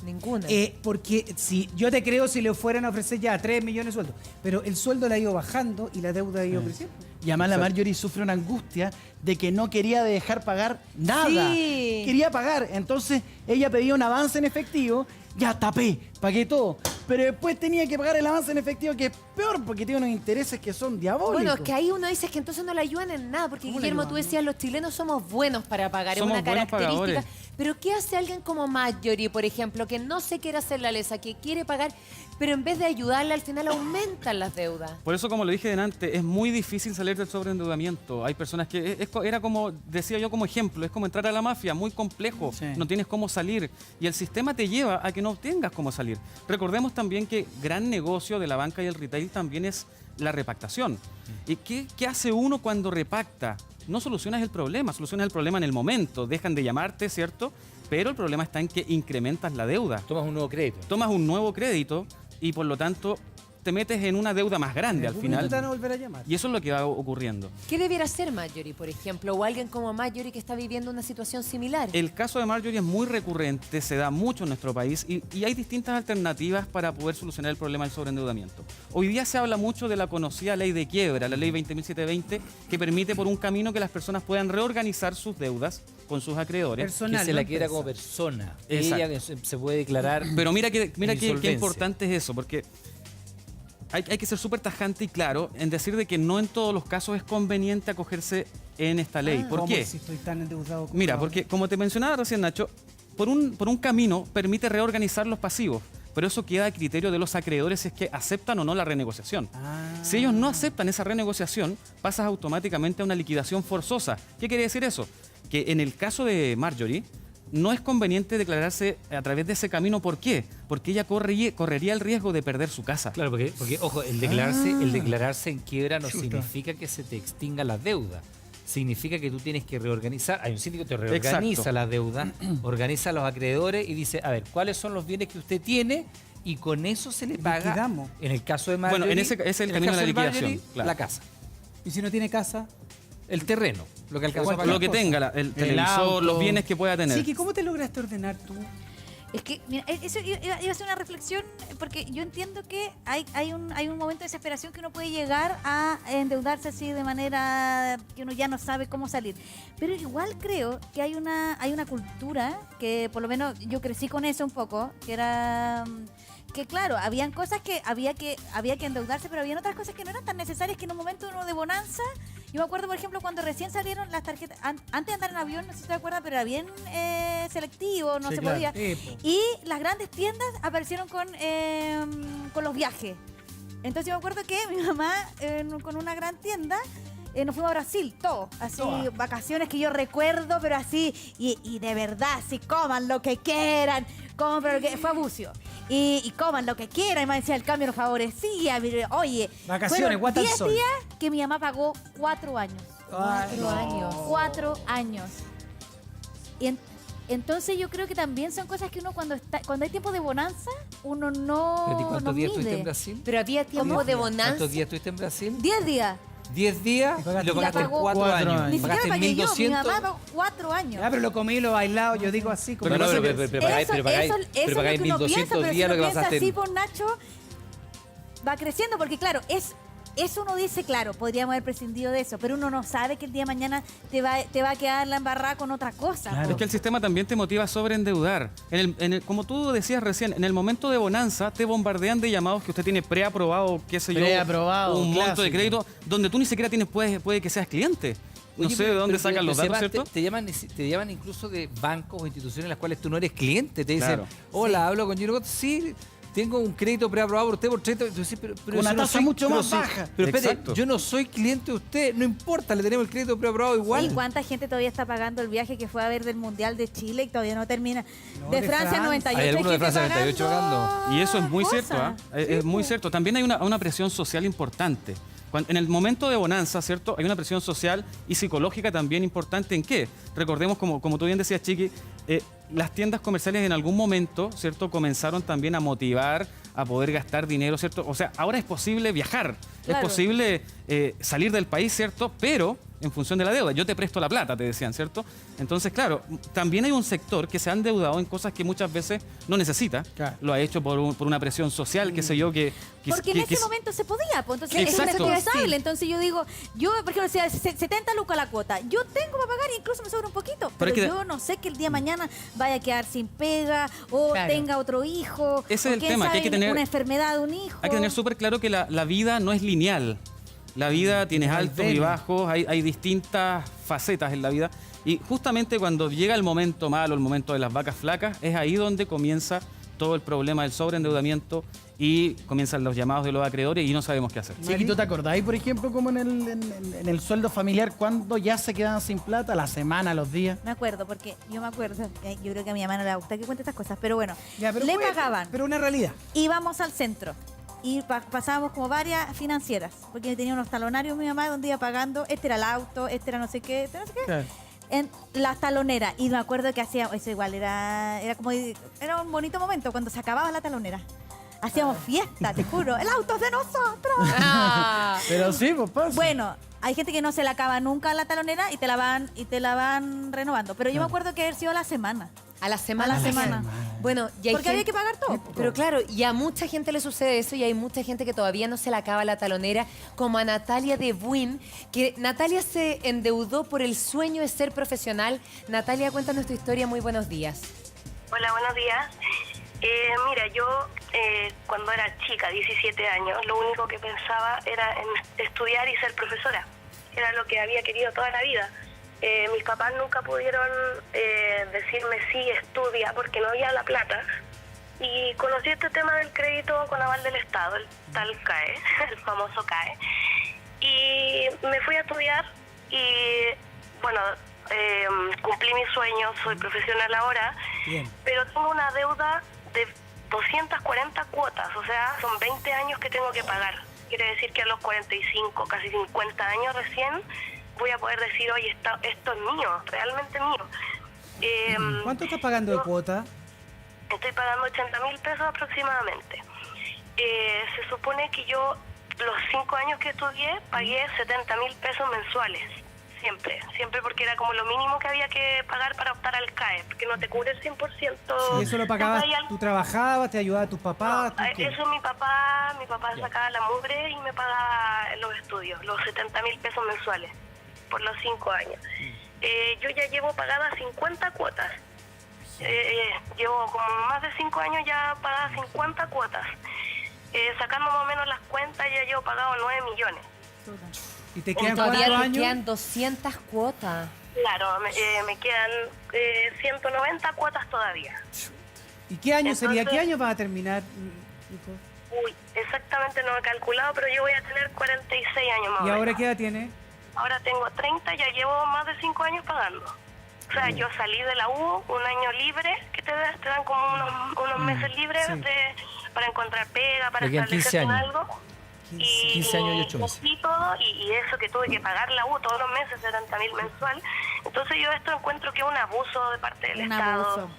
Speaker 10: Ninguna.
Speaker 9: Porque si yo te creo si le fueran a ofrecer ya 3 millones de sueldo, pero el sueldo le ha ido bajando y la deuda ha ido creciendo.
Speaker 1: Y además la Marjorie sufre una angustia de que no quería dejar pagar nada.
Speaker 10: Sí.
Speaker 1: Quería pagar. Entonces ella pedía un avance en efectivo, ya tapé, pagué todo. Pero después tenía que pagar el avance en efectivo, que es peor porque tiene unos intereses que son diabólicos.
Speaker 10: Bueno, es que ahí uno dice que entonces no le ayudan en nada, porque Guillermo, tú decías, los chilenos somos buenos para pagar,
Speaker 12: Somos
Speaker 10: es una
Speaker 12: buenos
Speaker 10: característica.
Speaker 12: pagadores.
Speaker 10: Pero ¿qué hace alguien como Marjorie, por ejemplo, que no se quiere hacer la lesa, que quiere pagar, pero en vez de ayudarle, al final aumentan las deudas?
Speaker 12: Por eso, como lo dije delante, es muy difícil salir del sobreendeudamiento. Hay personas que... era como, decía yo como ejemplo, es como entrar a la mafia, muy complejo, no tienes cómo salir. Y el sistema te lleva a que no tengas cómo salir. Recordemos también que gran negocio de la banca y el retail también es la repactación. ¿Y qué hace uno cuando repacta? No solucionas el problema, solucionas el problema en el momento. Dejan de llamarte, ¿cierto? Pero el problema está en que incrementas la deuda.
Speaker 7: Tomas un nuevo crédito.
Speaker 12: Tomas un nuevo crédito y por lo tanto te metes en una deuda más grande al final.
Speaker 9: Te van a volver a llamar.
Speaker 12: Y eso es lo que va ocurriendo.
Speaker 10: ¿Qué debiera hacer Marjorie, por ejemplo, o alguien como Marjorie que está viviendo una situación similar?
Speaker 12: El caso de Marjorie es muy recurrente, se da mucho en nuestro país y hay distintas alternativas para poder solucionar el problema del sobreendeudamiento. Hoy día se habla mucho de la conocida ley de quiebra, la ley 20.720, que permite por un camino que las personas puedan reorganizar sus deudas con sus acreedores.
Speaker 7: Personal, que se la quiera como persona.
Speaker 12: Exacto.
Speaker 7: Ella se puede declarar.
Speaker 12: Pero mira qué
Speaker 7: insolvencia.
Speaker 12: importante es eso, porque hay que ser súper tajante y claro en decir de que no en todos los casos es conveniente acogerse en esta ley. ¿Por qué?
Speaker 9: Si estoy tan endeudado como
Speaker 12: Mira, porque como te mencionaba recién, Nacho, por un camino permite reorganizar los pasivos, pero eso queda a criterio de los acreedores si es que aceptan o no la renegociación. Si ellos no aceptan esa renegociación, pasas automáticamente a una liquidación forzosa. ¿Qué quiere decir eso? Que en el caso de Marjorie, no es conveniente declararse a través de ese camino. ¿Por qué? Porque ella correría el riesgo de perder su casa.
Speaker 7: Claro, porque ojo, el declararse en quiebra no significa que se te extinga la deuda. Significa que tú tienes que reorganizar. Hay un síndico que te reorganiza la deuda, organiza a los acreedores y dice, a ver, ¿cuáles son los bienes que usted tiene? Y con eso se le paga.
Speaker 9: Liquidamos.
Speaker 7: En el caso de Marjorie,
Speaker 12: Bueno, en ese es el camino de la liquidación. Claro.
Speaker 7: La casa.
Speaker 9: ¿Y si no tiene casa?
Speaker 7: El terreno, lo que alcanza a pagar.
Speaker 12: Lo que tenga, el televisor,
Speaker 9: auto.
Speaker 12: los bienes que pueda tener.
Speaker 9: Sí, ¿cómo te lograste ordenar tú?
Speaker 8: Es que, mira, eso iba a ser una reflexión, porque yo entiendo que hay un momento de desesperación que uno puede llegar a endeudarse así de manera que uno ya no sabe cómo salir. Pero igual creo que hay una cultura que, por lo menos yo crecí con eso un poco, que era... que claro, habían cosas que había que endeudarse, pero habían otras cosas que no eran tan necesarias, que en un momento uno de bonanza, yo me acuerdo, por ejemplo, cuando recién salieron las tarjetas, antes de andar en avión, no sé si te acuerdas, pero era bien selectivo, no se podía. Y las grandes tiendas aparecieron con los viajes. Entonces yo me acuerdo que mi mamá, con una gran tienda, nos fuimos a Brasil, todo, así, vacaciones que yo recuerdo, pero así, y de verdad, así, coman lo que quieran, pero que fue abuso. Y coman lo que quieran, y me decía, el cambio nos favorecía, oye,
Speaker 9: Vacaciones,
Speaker 8: fueron 10
Speaker 9: sol.
Speaker 8: días que mi mamá pagó 4 años.
Speaker 10: 4 años.
Speaker 8: 4 años. Y entonces yo creo que también son cosas que uno cuando hay tiempo de bonanza, uno no
Speaker 7: ¿Cuántos días
Speaker 8: mide.
Speaker 7: estuviste en Brasil?
Speaker 10: Pero había tiempo de bonanza.
Speaker 7: ¿Cuántos días estuviste en Brasil?
Speaker 8: 10 días.
Speaker 7: 10 días y lo pagaste en 4 años.
Speaker 8: Ni siquiera
Speaker 7: Pagaste
Speaker 8: pagué yo, mi
Speaker 7: 1.200.
Speaker 8: mamá pagó 4 años.
Speaker 9: Ah, pero lo comí, lo bailado, yo digo así. Como
Speaker 7: Pero
Speaker 8: Eso es lo
Speaker 7: pagáis
Speaker 8: que uno piensa, pero si
Speaker 7: días lo
Speaker 8: uno
Speaker 7: que
Speaker 8: piensa
Speaker 7: pasaste
Speaker 8: así
Speaker 7: en...
Speaker 8: por Nacho, va creciendo, porque claro, eso uno dice, claro, podríamos haber prescindido de eso, pero uno no sabe que el día de mañana te va a quedar la embarrada con otra cosa.
Speaker 12: Es que el sistema también te motiva a sobreendeudar. Como tú decías recién, en el momento de bonanza te bombardean de llamados que usted tiene preaprobado, qué sé yo, un monto de crédito, donde tú ni siquiera tienes, puede que seas cliente. No sé de dónde sacan los datos, ¿cierto?
Speaker 7: Te llaman incluso de bancos o instituciones en las cuales tú no eres cliente. Te dicen,
Speaker 12: Claro.
Speaker 7: hola, hablo con Gino. Sí, tengo un crédito preaprobado por usted por 30. Pero
Speaker 1: Una
Speaker 7: si no
Speaker 1: tasa
Speaker 7: soy-
Speaker 1: mucho
Speaker 7: pero
Speaker 1: más
Speaker 7: si-
Speaker 1: baja.
Speaker 7: Pero espérate,
Speaker 12: Exacto.
Speaker 7: yo no soy cliente de usted. No importa, le tenemos el crédito preaprobado igual.
Speaker 8: ¿Y cuánta gente todavía está pagando el viaje que fue a ver del Mundial de Chile y todavía no termina?
Speaker 9: No,
Speaker 8: de
Speaker 9: de
Speaker 8: Francia
Speaker 9: Francia.
Speaker 8: 98.
Speaker 7: Hay algunos de
Speaker 8: gente
Speaker 7: Francia 98 pagando.
Speaker 12: Y eso es muy
Speaker 8: cosas.
Speaker 12: cierto, es muy cierto. También hay una presión social importante. En el momento de bonanza, ¿cierto? Hay una presión social y psicológica también importante. ¿En qué? Recordemos, como tú bien decías, Chiqui, las tiendas comerciales en algún momento, ¿cierto? Comenzaron también a motivar a poder gastar dinero, ¿cierto? O sea, ahora es posible viajar,
Speaker 8: Claro.
Speaker 12: es posible salir del país, ¿cierto? Pero en función de la deuda. Yo te presto la plata, te decían, ¿cierto? Entonces, claro, también hay un sector que se ha endeudado en cosas que muchas veces no necesita.
Speaker 1: Claro.
Speaker 12: Lo ha hecho por una presión social, qué sé yo, que...
Speaker 8: Porque en ese momento se podía, pues entonces es
Speaker 12: Exacto.
Speaker 8: responsable. Entonces yo digo, por ejemplo, si 70 lucas la cuota, yo tengo para pagar e incluso me sobra un poquito.
Speaker 12: Pero
Speaker 8: Pero
Speaker 12: hay que-
Speaker 8: yo no sé que el día de mañana vaya a quedar sin pega o
Speaker 10: Claro.
Speaker 8: tenga otro hijo.
Speaker 12: Ese
Speaker 8: o
Speaker 12: es el
Speaker 8: quién
Speaker 12: tema, que hay
Speaker 8: sabe,
Speaker 12: que tener-
Speaker 8: una enfermedad de un hijo.
Speaker 12: Hay que tener súper claro que la vida no es lineal. La vida tienes altos y bajos, hay distintas facetas en la vida. Y justamente cuando llega el momento malo, el momento de las vacas flacas, es ahí donde comienza todo el problema del sobreendeudamiento y comienzan los llamados de los acreedores y no sabemos qué hacer.
Speaker 1: Sí, ¿tú te acordás, por ejemplo, como en el sueldo familiar, cuando ya se quedaban sin plata? La semana, los días.
Speaker 8: Me acuerdo, porque yo me acuerdo, yo creo que a mi mamá no le gusta que cuente estas cosas, pero bueno,
Speaker 9: Ya, pero
Speaker 8: le
Speaker 9: fue-
Speaker 8: pagaban.
Speaker 9: Pero una realidad.
Speaker 8: Íbamos al centro y pasábamos como varias financieras, porque tenía unos talonarios mi mamá donde iba pagando, este era el auto, este era no sé qué, este no sé qué.
Speaker 1: Claro.
Speaker 8: En las taloneras, y me acuerdo que hacíamos, eso igual, era era un bonito momento cuando se acababa la talonera. Hacíamos fiesta, te juro, el auto es de nosotros.
Speaker 10: Ah.
Speaker 1: Pero sí, pues pasa.
Speaker 8: Bueno, hay gente que no se la acaba nunca la talonera y te la van renovando, pero yo me acuerdo que haber sido a la semana.
Speaker 10: A la semana.
Speaker 8: A la semana.
Speaker 10: Bueno, y hay
Speaker 8: Porque había
Speaker 10: gente-
Speaker 8: que pagar todo.
Speaker 10: Pero claro, y a mucha gente le sucede eso y hay mucha gente que todavía no se le acaba la talonera, como a Natalia de Buin, que Natalia se endeudó por el sueño de ser profesional. Natalia, cuéntanos tu historia, muy buenos días.
Speaker 14: Hola, buenos días. Mira, yo cuando era chica, 17 años, lo único que pensaba era en estudiar y ser profesora. Era lo que había querido toda la vida. Mis papás nunca pudieron decirme sí, estudia, porque no había la plata. Y conocí este tema del crédito con aval del Estado, el tal CAE, el famoso CAE. Y me fui a estudiar y, bueno, cumplí mi sueño, soy profesional ahora,
Speaker 9: Bien.
Speaker 14: pero tengo una deuda de 240 cuotas, o sea, son 20 años que tengo que pagar. Quiere decir que a los 45, casi 50 años recién, voy a poder decir, oye, esto es mío, realmente mío.
Speaker 9: ¿Cuánto estás pagando de cuota?
Speaker 14: Estoy pagando 80.000 pesos aproximadamente. Se supone que yo, los 5 años que estudié, pagué 70.000 pesos mensuales. siempre porque era como lo mínimo que había que pagar para optar al CAE, porque no te cubre el 100%.
Speaker 9: ¿Y eso lo pagabas? ¿Tú trabajabas? ¿Te ayudaba a tus papás?
Speaker 14: No, eso mi papá sacaba la mugre y me pagaba los estudios, los 70.000 pesos mensuales por los 5 años. Yo ya llevo pagadas 50 cuotas. Llevo como más de 5 años ya pagadas 50 cuotas. Sacando más o menos las cuentas, ya llevo pagado 9 millones.
Speaker 9: ¿Y te quedan
Speaker 10: todavía
Speaker 9: 4
Speaker 10: te
Speaker 9: años?
Speaker 10: quedan 200 cuotas.
Speaker 14: Claro, me quedan 190 cuotas todavía.
Speaker 9: ¿Y qué año sería?
Speaker 14: Entonces-
Speaker 9: ¿Qué año vas a terminar, Nico?
Speaker 14: Uy, exactamente no he calculado, pero yo voy a tener 46 años más o
Speaker 9: ¿Y ahora
Speaker 14: menos.
Speaker 9: qué edad tienes?
Speaker 14: Ahora tengo 30, ya llevo más de 5 años pagando. O sea, yo salí de la U, un año libre, que te dan como unos meses libres para encontrar pega, para
Speaker 7: Le quedan 15
Speaker 14: establecerte en
Speaker 7: años.
Speaker 14: algo. Y
Speaker 7: 15 años y 8 meses.
Speaker 14: y todo, y eso que tuve que pagar la U todos los meses, 70.000 mensual. Entonces yo esto encuentro que es un abuso de parte del
Speaker 8: Un
Speaker 14: Estado.
Speaker 8: abuso.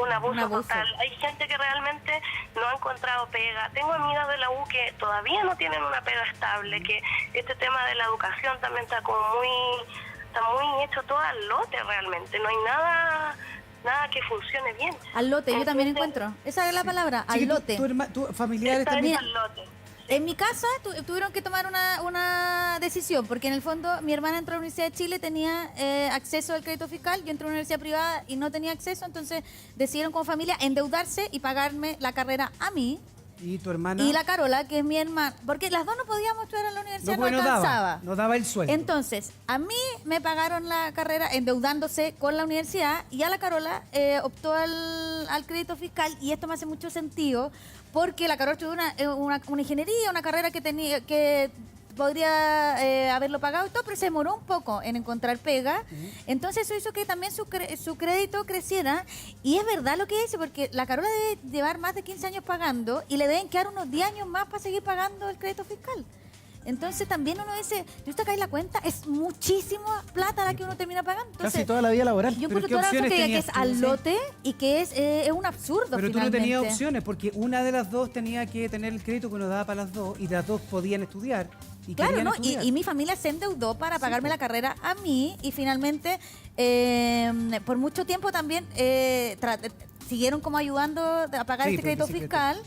Speaker 14: Un abuso
Speaker 8: Un abuso.
Speaker 14: total. Hay gente que realmente no ha encontrado pega. Tengo amigas de la U que todavía no tienen una pega estable, que este tema de la educación también está muy hecho todo al lote realmente. No hay nada que funcione bien.
Speaker 8: Al lote, yo también
Speaker 14: Entonces,
Speaker 8: encuentro. Esa es la palabra, al
Speaker 9: Sí,
Speaker 8: lote.
Speaker 9: ¿Tu familiares
Speaker 14: está
Speaker 9: también?
Speaker 14: hecho al lote.
Speaker 8: En mi casa tuvieron que tomar una decisión, porque en el fondo mi hermana entró a la Universidad de Chile, tenía acceso al crédito fiscal, yo entré a una universidad privada y no tenía acceso, entonces decidieron como familia endeudarse y pagarme la carrera a mí
Speaker 9: ¿Y tu hermana?
Speaker 8: y la Carola, que es mi hermana, porque las dos no podíamos estudiar en la universidad, no
Speaker 9: porque
Speaker 8: alcanzaba.
Speaker 9: no daba el sueldo.
Speaker 8: Entonces, a mí me pagaron la carrera endeudándose con la universidad y a la Carola optó al crédito fiscal, y esto me hace mucho sentido porque la Carola estudió una ingeniería, una carrera que podría haberlo pagado y todo, pero se demoró un poco en encontrar pega. Entonces eso hizo que también su crédito creciera. Y es verdad lo que dice, porque la Carola debe llevar más de 15 años pagando y le deben quedar unos 10 años más para seguir pagando el crédito fiscal. Entonces también uno dice, si usted cae la cuenta, es muchísima plata la que uno termina pagando. Entonces,
Speaker 1: Casi toda la vida laboral.
Speaker 8: yo
Speaker 9: ¿Pero
Speaker 8: encuentro
Speaker 9: qué
Speaker 8: toda la razón
Speaker 9: opciones
Speaker 8: que diga que es
Speaker 9: tenías tú,
Speaker 8: al
Speaker 9: sí?
Speaker 8: lote y que es un absurdo
Speaker 9: Pero tú no
Speaker 8: finalmente.
Speaker 9: tenías opciones, porque una de las dos tenía que tener el crédito que uno daba para las dos, y las dos podían estudiar. Y
Speaker 8: Claro,
Speaker 9: querían
Speaker 8: ¿no?
Speaker 9: estudiar.
Speaker 8: Y mi familia se endeudó para pagarme la carrera a mí, y finalmente por mucho tiempo también siguieron como ayudando a pagar
Speaker 9: Sí,
Speaker 8: este
Speaker 9: pues,
Speaker 8: crédito
Speaker 9: sí,
Speaker 8: fiscal.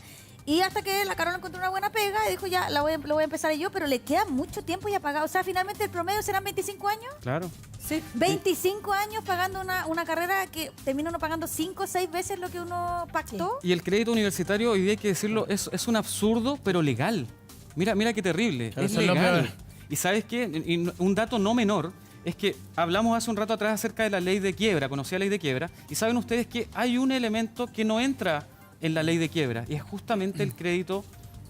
Speaker 8: Y hasta que la Carola encontró una buena pega y dijo, ya, lo voy a empezar yo, pero le queda mucho tiempo ya pagado. O sea, finalmente el promedio serán 25 años.
Speaker 12: Claro.
Speaker 8: Sí. 25 años pagando una carrera que termina uno pagando 5 o 6 veces lo que uno pactó.
Speaker 12: Y el crédito universitario, hoy día hay que decirlo, es un absurdo, pero legal. Mira qué terrible.
Speaker 7: Claro,
Speaker 12: es
Speaker 7: eso es lo
Speaker 12: legal.
Speaker 7: peor.
Speaker 12: Y ¿sabes qué? Y un dato no menor es que hablamos hace un rato atrás acerca de la ley de quiebra, conocía la ley de quiebra, y saben ustedes que hay un elemento que no entra en la ley de quiebra, y es justamente el crédito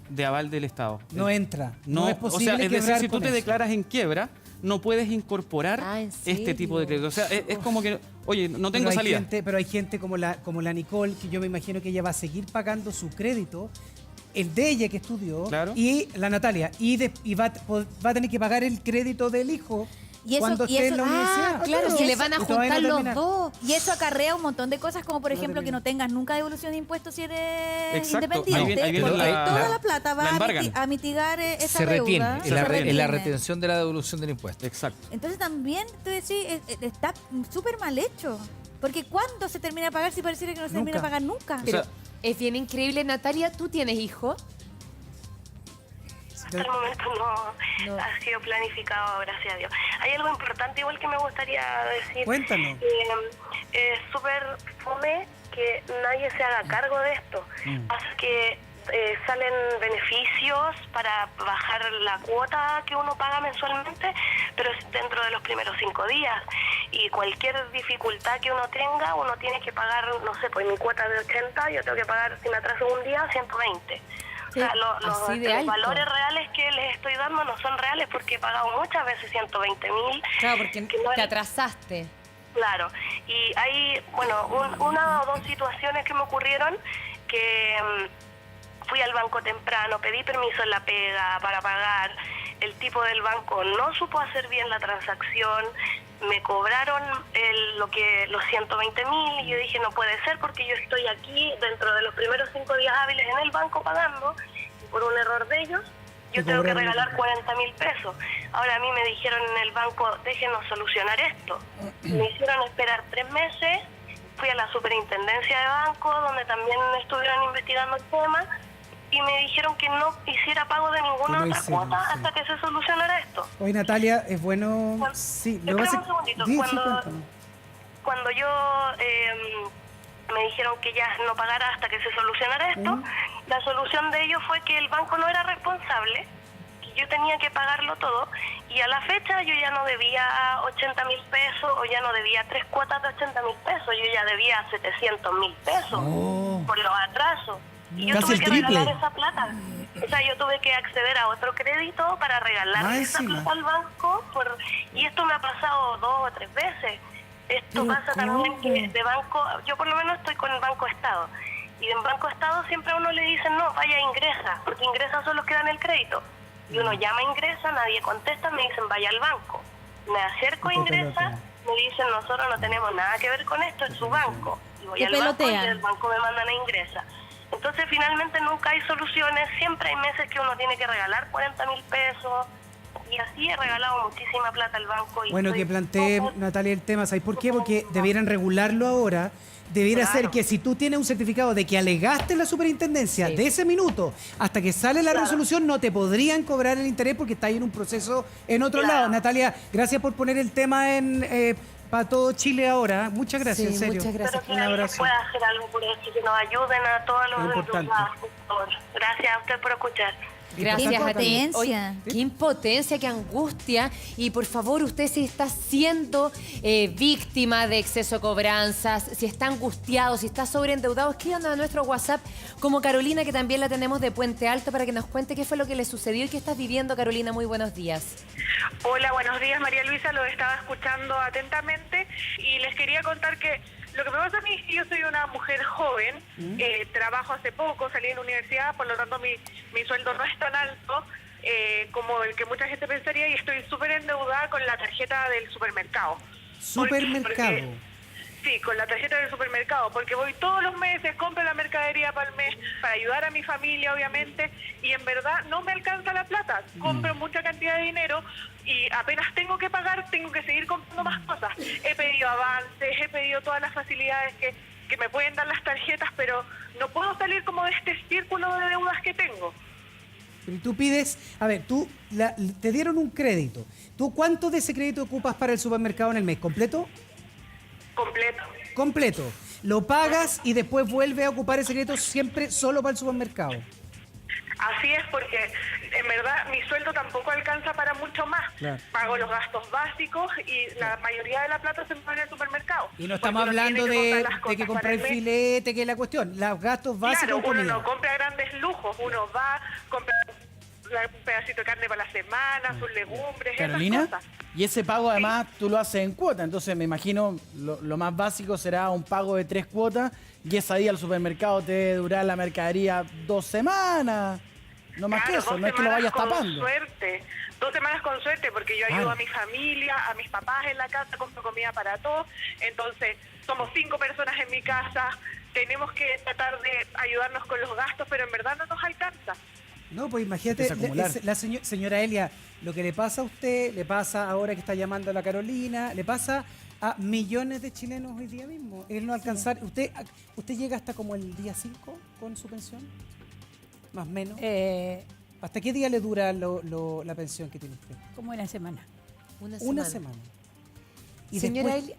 Speaker 12: de aval del Estado.
Speaker 9: No entra. No es posible
Speaker 12: o sea, es decir,
Speaker 9: quebrar
Speaker 12: si tú
Speaker 9: con
Speaker 12: te
Speaker 9: eso.
Speaker 12: declaras en quiebra, no puedes incorporar
Speaker 10: Ah, ¿en
Speaker 12: este tipo de crédito. O sea, es como que, oye, no tengo
Speaker 9: Pero hay
Speaker 12: salida.
Speaker 9: pero hay gente como la Nicole, que yo me imagino que ella va a seguir pagando su crédito, el de ella que estudió,
Speaker 12: Claro.
Speaker 9: y la Natalia, y va a tener que pagar el crédito del hijo
Speaker 8: Y eso-
Speaker 9: cuando
Speaker 8: y
Speaker 9: esté
Speaker 8: eso-
Speaker 9: en la universidad.
Speaker 10: claro, si le van a
Speaker 9: Y todavía
Speaker 10: juntar
Speaker 9: no
Speaker 10: los
Speaker 9: termina.
Speaker 10: dos.
Speaker 8: Y eso acarrea un montón de cosas, como por ejemplo que
Speaker 9: termina.
Speaker 8: no tengas nunca devolución de impuestos si eres
Speaker 12: Exacto.
Speaker 8: independiente,
Speaker 12: Ahí viene
Speaker 8: porque
Speaker 12: la-
Speaker 8: toda la plata
Speaker 12: la
Speaker 8: va
Speaker 12: embargan.
Speaker 8: a mitigar esa
Speaker 7: Se
Speaker 8: deuda.
Speaker 7: retiene,
Speaker 8: Se
Speaker 7: en la
Speaker 8: retiene.
Speaker 7: retención de la devolución del impuesto.
Speaker 12: Exacto.
Speaker 8: Entonces también, tú decís, está súper mal hecho. Porque ¿cuándo se termina de pagar si pareciera que no se termina de
Speaker 9: Nunca.
Speaker 8: pagar nunca?
Speaker 10: Pero es bien increíble, Natalia, ¿tú tienes hijos?
Speaker 14: Hasta el momento no ha sido planificado, gracias a Dios. Hay algo importante igual que me gustaría decir.
Speaker 9: Cuéntanos.
Speaker 14: Es súper fome que nadie se haga cargo de esto. Pasa que salen beneficios para bajar la cuota que uno paga mensualmente, pero es dentro de los primeros 5 días. Y cualquier dificultad que uno tenga, uno tiene que pagar, no sé, pues mi cuota de 80, yo tengo que pagar, si me atraso un día, 120. O sea,
Speaker 10: así de
Speaker 14: los
Speaker 10: alto.
Speaker 14: valores reales que les estoy dando no son reales porque he pagado muchas veces 120.000.
Speaker 10: Claro, porque
Speaker 14: que no
Speaker 10: te
Speaker 14: era-
Speaker 10: atrasaste.
Speaker 14: Claro, y hay, bueno, una o dos situaciones que me ocurrieron que fui al banco temprano, pedí permiso en la pega para pagar, el tipo del banco no supo hacer bien la transacción, me cobraron los 120.000 y yo dije no puede ser porque yo estoy aquí dentro de los primeros 5 días hábiles en el banco pagando, y por un error de ellos yo tengo que regalar 40.000 pesos. Ahora a mí me dijeron en el banco, déjenos solucionar esto. Me hicieron esperar 3 meses, fui a la superintendencia de banco, donde también estuvieron investigando el tema, y me dijeron que no hiciera pago de ninguna otra cuota hasta que se solucionara esto.
Speaker 9: Oye, Natalia, es bueno... Sí,
Speaker 14: Espera un segundito. Cuando yo me dijeron que ya no pagara hasta que se solucionara esto, la solución de ellos fue que el banco no era responsable, que yo tenía que pagarlo todo, y a la fecha yo ya no debía 80.000 pesos, o ya no debía 3 cuotas de 80.000 pesos, yo ya debía 700.000 pesos por los atrasos. Y yo tuve que regalar esa plata. O sea, yo tuve que acceder a otro crédito para regalar esa plata al banco. Y esto me ha pasado 2 o 3 veces. Esto pasa también que de banco, yo por lo menos estoy con el Banco Estado. Y en Banco Estado siempre a uno le dicen, no, vaya, ingresa, porque ingresa son los que dan el crédito. Y uno llama, ingresa, nadie contesta, me dicen, vaya al banco. Me acerco, ingresa, me dicen, nosotros no tenemos nada que ver con esto, es su banco. Y voy al banco y del banco me mandan a ingresa. Entonces finalmente nunca hay soluciones, siempre hay meses que uno tiene que regalar 40.000 pesos, y así he regalado muchísima plata al banco. Y
Speaker 9: bueno, que plantee, Natalia, el tema, ¿sabes por qué? Porque debieran regularlo ahora. Debiera ser que si tú tienes un certificado de que alegaste en la superintendencia de ese minuto hasta que sale la resolución, no te podrían cobrar el interés porque está ahí en un proceso en otro lado. Natalia, gracias por poner el tema en para todo Chile ahora. Muchas gracias, en serio.
Speaker 14: Muchas gracias. Pero un abrazo. Puede hacer algo por esto, que nos ayuden a todos los endeudados, por favor. Gracias a usted por escuchar.
Speaker 10: Gracias a ti. Oye, qué impotencia, qué angustia. Y por favor, usted si está siendo víctima de exceso de cobranzas, si está angustiado, si está sobreendeudado, escríbanos a nuestro WhatsApp como Carolina, que también la tenemos de Puente Alto, para que nos cuente qué fue lo que le sucedió y qué estás viviendo, Carolina. Muy buenos días.
Speaker 15: Hola, buenos días, María Luisa. Lo estaba escuchando atentamente y les quería contar que lo que me pasa a mí es que yo soy una mujer joven, trabajo hace poco, salí de la universidad, por lo tanto mi sueldo no es tan alto como el que mucha gente pensaría, y estoy súper endeudada con la tarjeta del supermercado.
Speaker 9: ¿Supermercado?
Speaker 15: Sí, con la tarjeta del supermercado, porque voy todos los meses, compro la mercadería para el mes, para ayudar a mi familia, obviamente, y en verdad no me alcanza la plata. Compro mucha cantidad de dinero y apenas tengo que pagar, tengo que seguir comprando más cosas. He pedido avances, he pedido todas las facilidades que me pueden dar las tarjetas, pero no puedo salir como de este círculo de deudas que tengo.
Speaker 9: Pero tú pides, a ver, te dieron un crédito. ¿Tú cuánto de ese crédito ocupas para el supermercado en el mes? ¿Completo?
Speaker 15: Completo.
Speaker 9: Completo. Lo pagas y después vuelves a ocupar ese crédito siempre solo para el supermercado.
Speaker 15: Así es, porque en verdad mi sueldo tampoco alcanza para mucho más.
Speaker 9: Claro.
Speaker 15: Pago los gastos básicos y la mayoría de la plata se me va en el supermercado.
Speaker 9: Y no estamos hablando de que comprar el filete, que es la cuestión. Los gastos básicos.
Speaker 15: Claro,
Speaker 9: comida.
Speaker 15: uno no compra grandes lujos, uno va, compra un pedacito de carne para la semana, sus legumbres,
Speaker 1: Carolina,
Speaker 15: esas cosas.
Speaker 1: y ese pago además tú lo haces en cuota, entonces me imagino lo más básico será un pago de 3 cuotas y esa día al supermercado te debe durar la mercadería 2 semanas, no más que eso, no es que lo vayas tapando.
Speaker 15: Suerte. 2 semanas con suerte, porque yo ayudo a mi familia, a mis papás en la casa, compro comida para todos, entonces somos 5 personas en mi casa, tenemos que tratar de ayudarnos con los gastos, pero en verdad no nos alcanza.
Speaker 9: No, pues imagínate, la señora Elia, lo que le pasa a usted, le pasa ahora que está llamando a la Carolina, le pasa a millones de chilenos hoy día mismo. El no alcanzar, ¿usted llega hasta como el día 5 con su pensión? Más o menos. ¿Hasta qué día le dura la pensión que tiene usted?
Speaker 11: Como una semana.
Speaker 9: Una semana.
Speaker 10: Y señora Elia,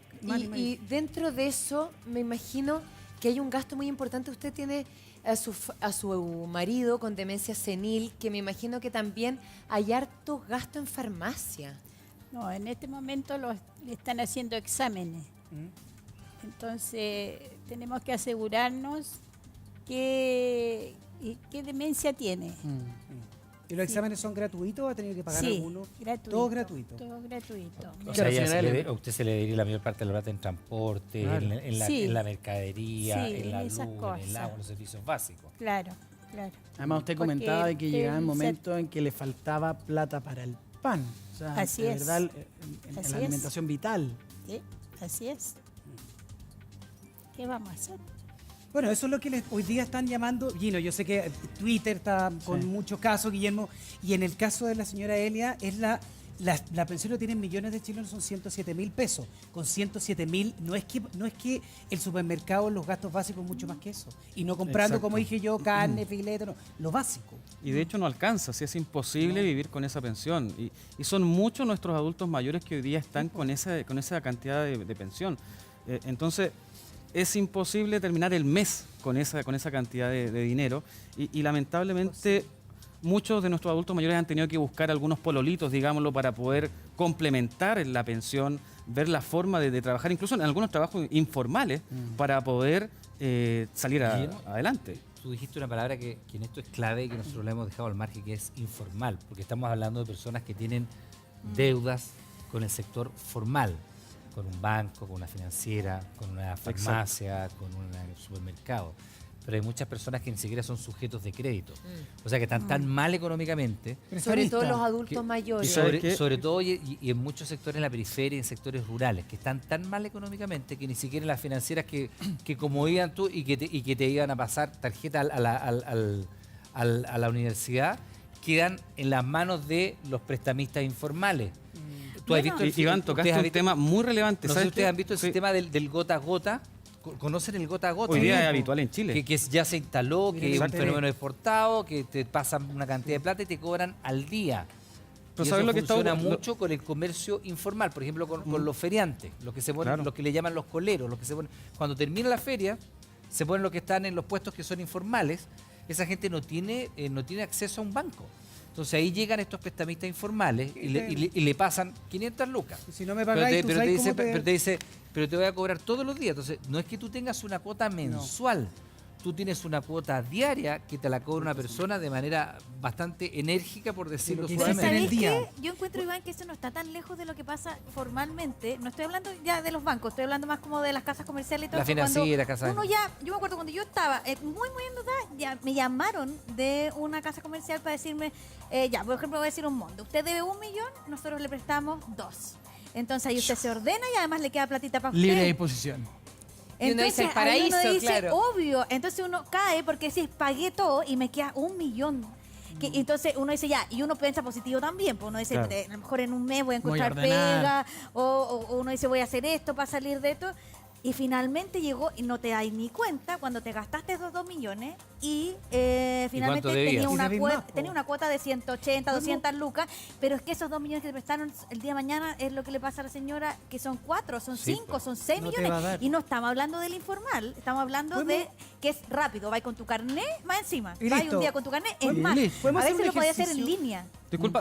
Speaker 10: y dentro de eso, me imagino que hay un gasto muy importante. Usted tiene a su marido con demencia senil, que me imagino que también hay harto gasto en farmacia.
Speaker 11: No, en este momento le están haciendo exámenes. Entonces, tenemos que asegurarnos qué demencia tiene.
Speaker 9: ¿Y los exámenes son gratuitos o ha tenido que pagar alguno?
Speaker 11: Gratuito.
Speaker 9: Todo gratuito.
Speaker 11: Todo gratuito.
Speaker 7: O sea, a usted se le diría la mayor parte de la plata en transporte, en la mercadería, en la luz, en el agua, en los servicios básicos.
Speaker 11: Claro, claro.
Speaker 1: Además usted comentaba de que llegaban momentos en que le faltaba plata para el pan. O sea,
Speaker 11: así
Speaker 1: de
Speaker 11: es.
Speaker 1: verdad, en la alimentación vital.
Speaker 11: Sí, así es. ¿Qué vamos a hacer?
Speaker 9: Bueno, eso es lo que hoy día están llamando, Gino, yo sé que Twitter está con muchos casos, Guillermo, y en el caso de la señora Elia, es la pensión que tienen millones de chilenos, son 107.000 pesos. Con 107.000 no es que el supermercado, los gastos básicos, mucho más que eso. Y no comprando,
Speaker 12: Exacto.
Speaker 9: como dije yo, carne, filete, no, lo básico.
Speaker 12: Y de hecho no alcanza, si es imposible vivir con esa pensión. Y son muchos nuestros adultos mayores que hoy día están con esa cantidad de pensión. Entonces, es imposible terminar el mes con esa cantidad de dinero. Y lamentablemente, muchos de nuestros adultos mayores han tenido que buscar algunos pololitos, digámoslo, para poder complementar la pensión, ver la forma de trabajar, incluso en algunos trabajos informales, para poder salir adelante.
Speaker 7: Tú dijiste una palabra que en esto es clave y que nosotros la hemos dejado al margen, que es informal, porque estamos hablando de personas que tienen deudas con el sector formal, con un banco, con una financiera, con una farmacia, con un supermercado. Pero hay muchas personas que ni siquiera son sujetos de crédito. O sea, que están tan mal económicamente.
Speaker 10: Sobre todo los adultos mayores.
Speaker 7: Sobre todo y en muchos sectores en la periferia y en sectores rurales, que están tan mal económicamente que ni siquiera las financieras que como iban tú y que te iban a pasar tarjeta a la universidad, quedan en las manos de los prestamistas informales. ¿Tú has visto
Speaker 12: Iván, tocaste un tema muy relevante.
Speaker 7: No sé si ustedes han visto el sistema del gota a gota. ¿Conocen el gota a gota?
Speaker 12: Hoy día es habitual en Chile.
Speaker 7: Que ya se instaló, que es un fenómeno exportado, que te pasan una cantidad de plata y te cobran al día.
Speaker 12: Pero
Speaker 7: y
Speaker 12: ¿sabes
Speaker 7: eso
Speaker 12: lo que
Speaker 7: funciona
Speaker 12: está
Speaker 7: mucho con el comercio informal, por ejemplo, con los feriantes, los que se ponen, los que le llaman los coleros, los que se ponen. Cuando termina la feria, se ponen los que están en los puestos que son informales. Esa gente no tiene acceso a un banco. Entonces ahí llegan estos prestamistas informales y le pasan 500 lucas.
Speaker 9: Si no me pagáis,
Speaker 7: pero te dice, pero te voy a cobrar todos los días. Entonces no es que tú tengas una cuota mensual, tú tienes una cuota diaria que te la cobra una persona de manera bastante enérgica, por decirlo suavemente.
Speaker 8: ¿Sabéis qué? Yo encuentro, Iván, que eso no está tan lejos de lo que pasa formalmente. No estoy hablando ya de los bancos, estoy hablando más como de las casas comerciales y todo
Speaker 7: La
Speaker 8: eso.
Speaker 7: financiera, casa.
Speaker 8: Yo me acuerdo cuando yo estaba muy en duda, ya me llamaron de una casa comercial para decirme, por ejemplo, voy a decir un monto. Usted debe 1 millón, nosotros le prestamos 2. Entonces ahí usted se ordena y además le queda platita para usted.
Speaker 1: Libre disposición.
Speaker 10: Y uno dice el paraíso,
Speaker 8: ahí uno dice,
Speaker 10: claro.
Speaker 8: obvio. Entonces uno cae porque si pagué todo y me queda 1 millón. Entonces uno dice ya, y uno piensa positivo también, pues uno dice, a lo mejor en un mes voy a encontrar pega, o uno dice voy a hacer esto para salir de esto. Y finalmente llegó y no te das ni cuenta cuando te gastaste esos 2 millones y finalmente tenía una cuota de 180, 200 lucas, pero es que esos 2 millones que te prestaron el día de mañana es lo que le pasa a la señora, que son 4, son 5, son 6 millones. Y no estamos hablando del informal, estamos hablando de que es rápido, vas con tu carnet más encima, vas un día con tu carnet, es más, a veces lo podías hacer en línea.
Speaker 12: Disculpa.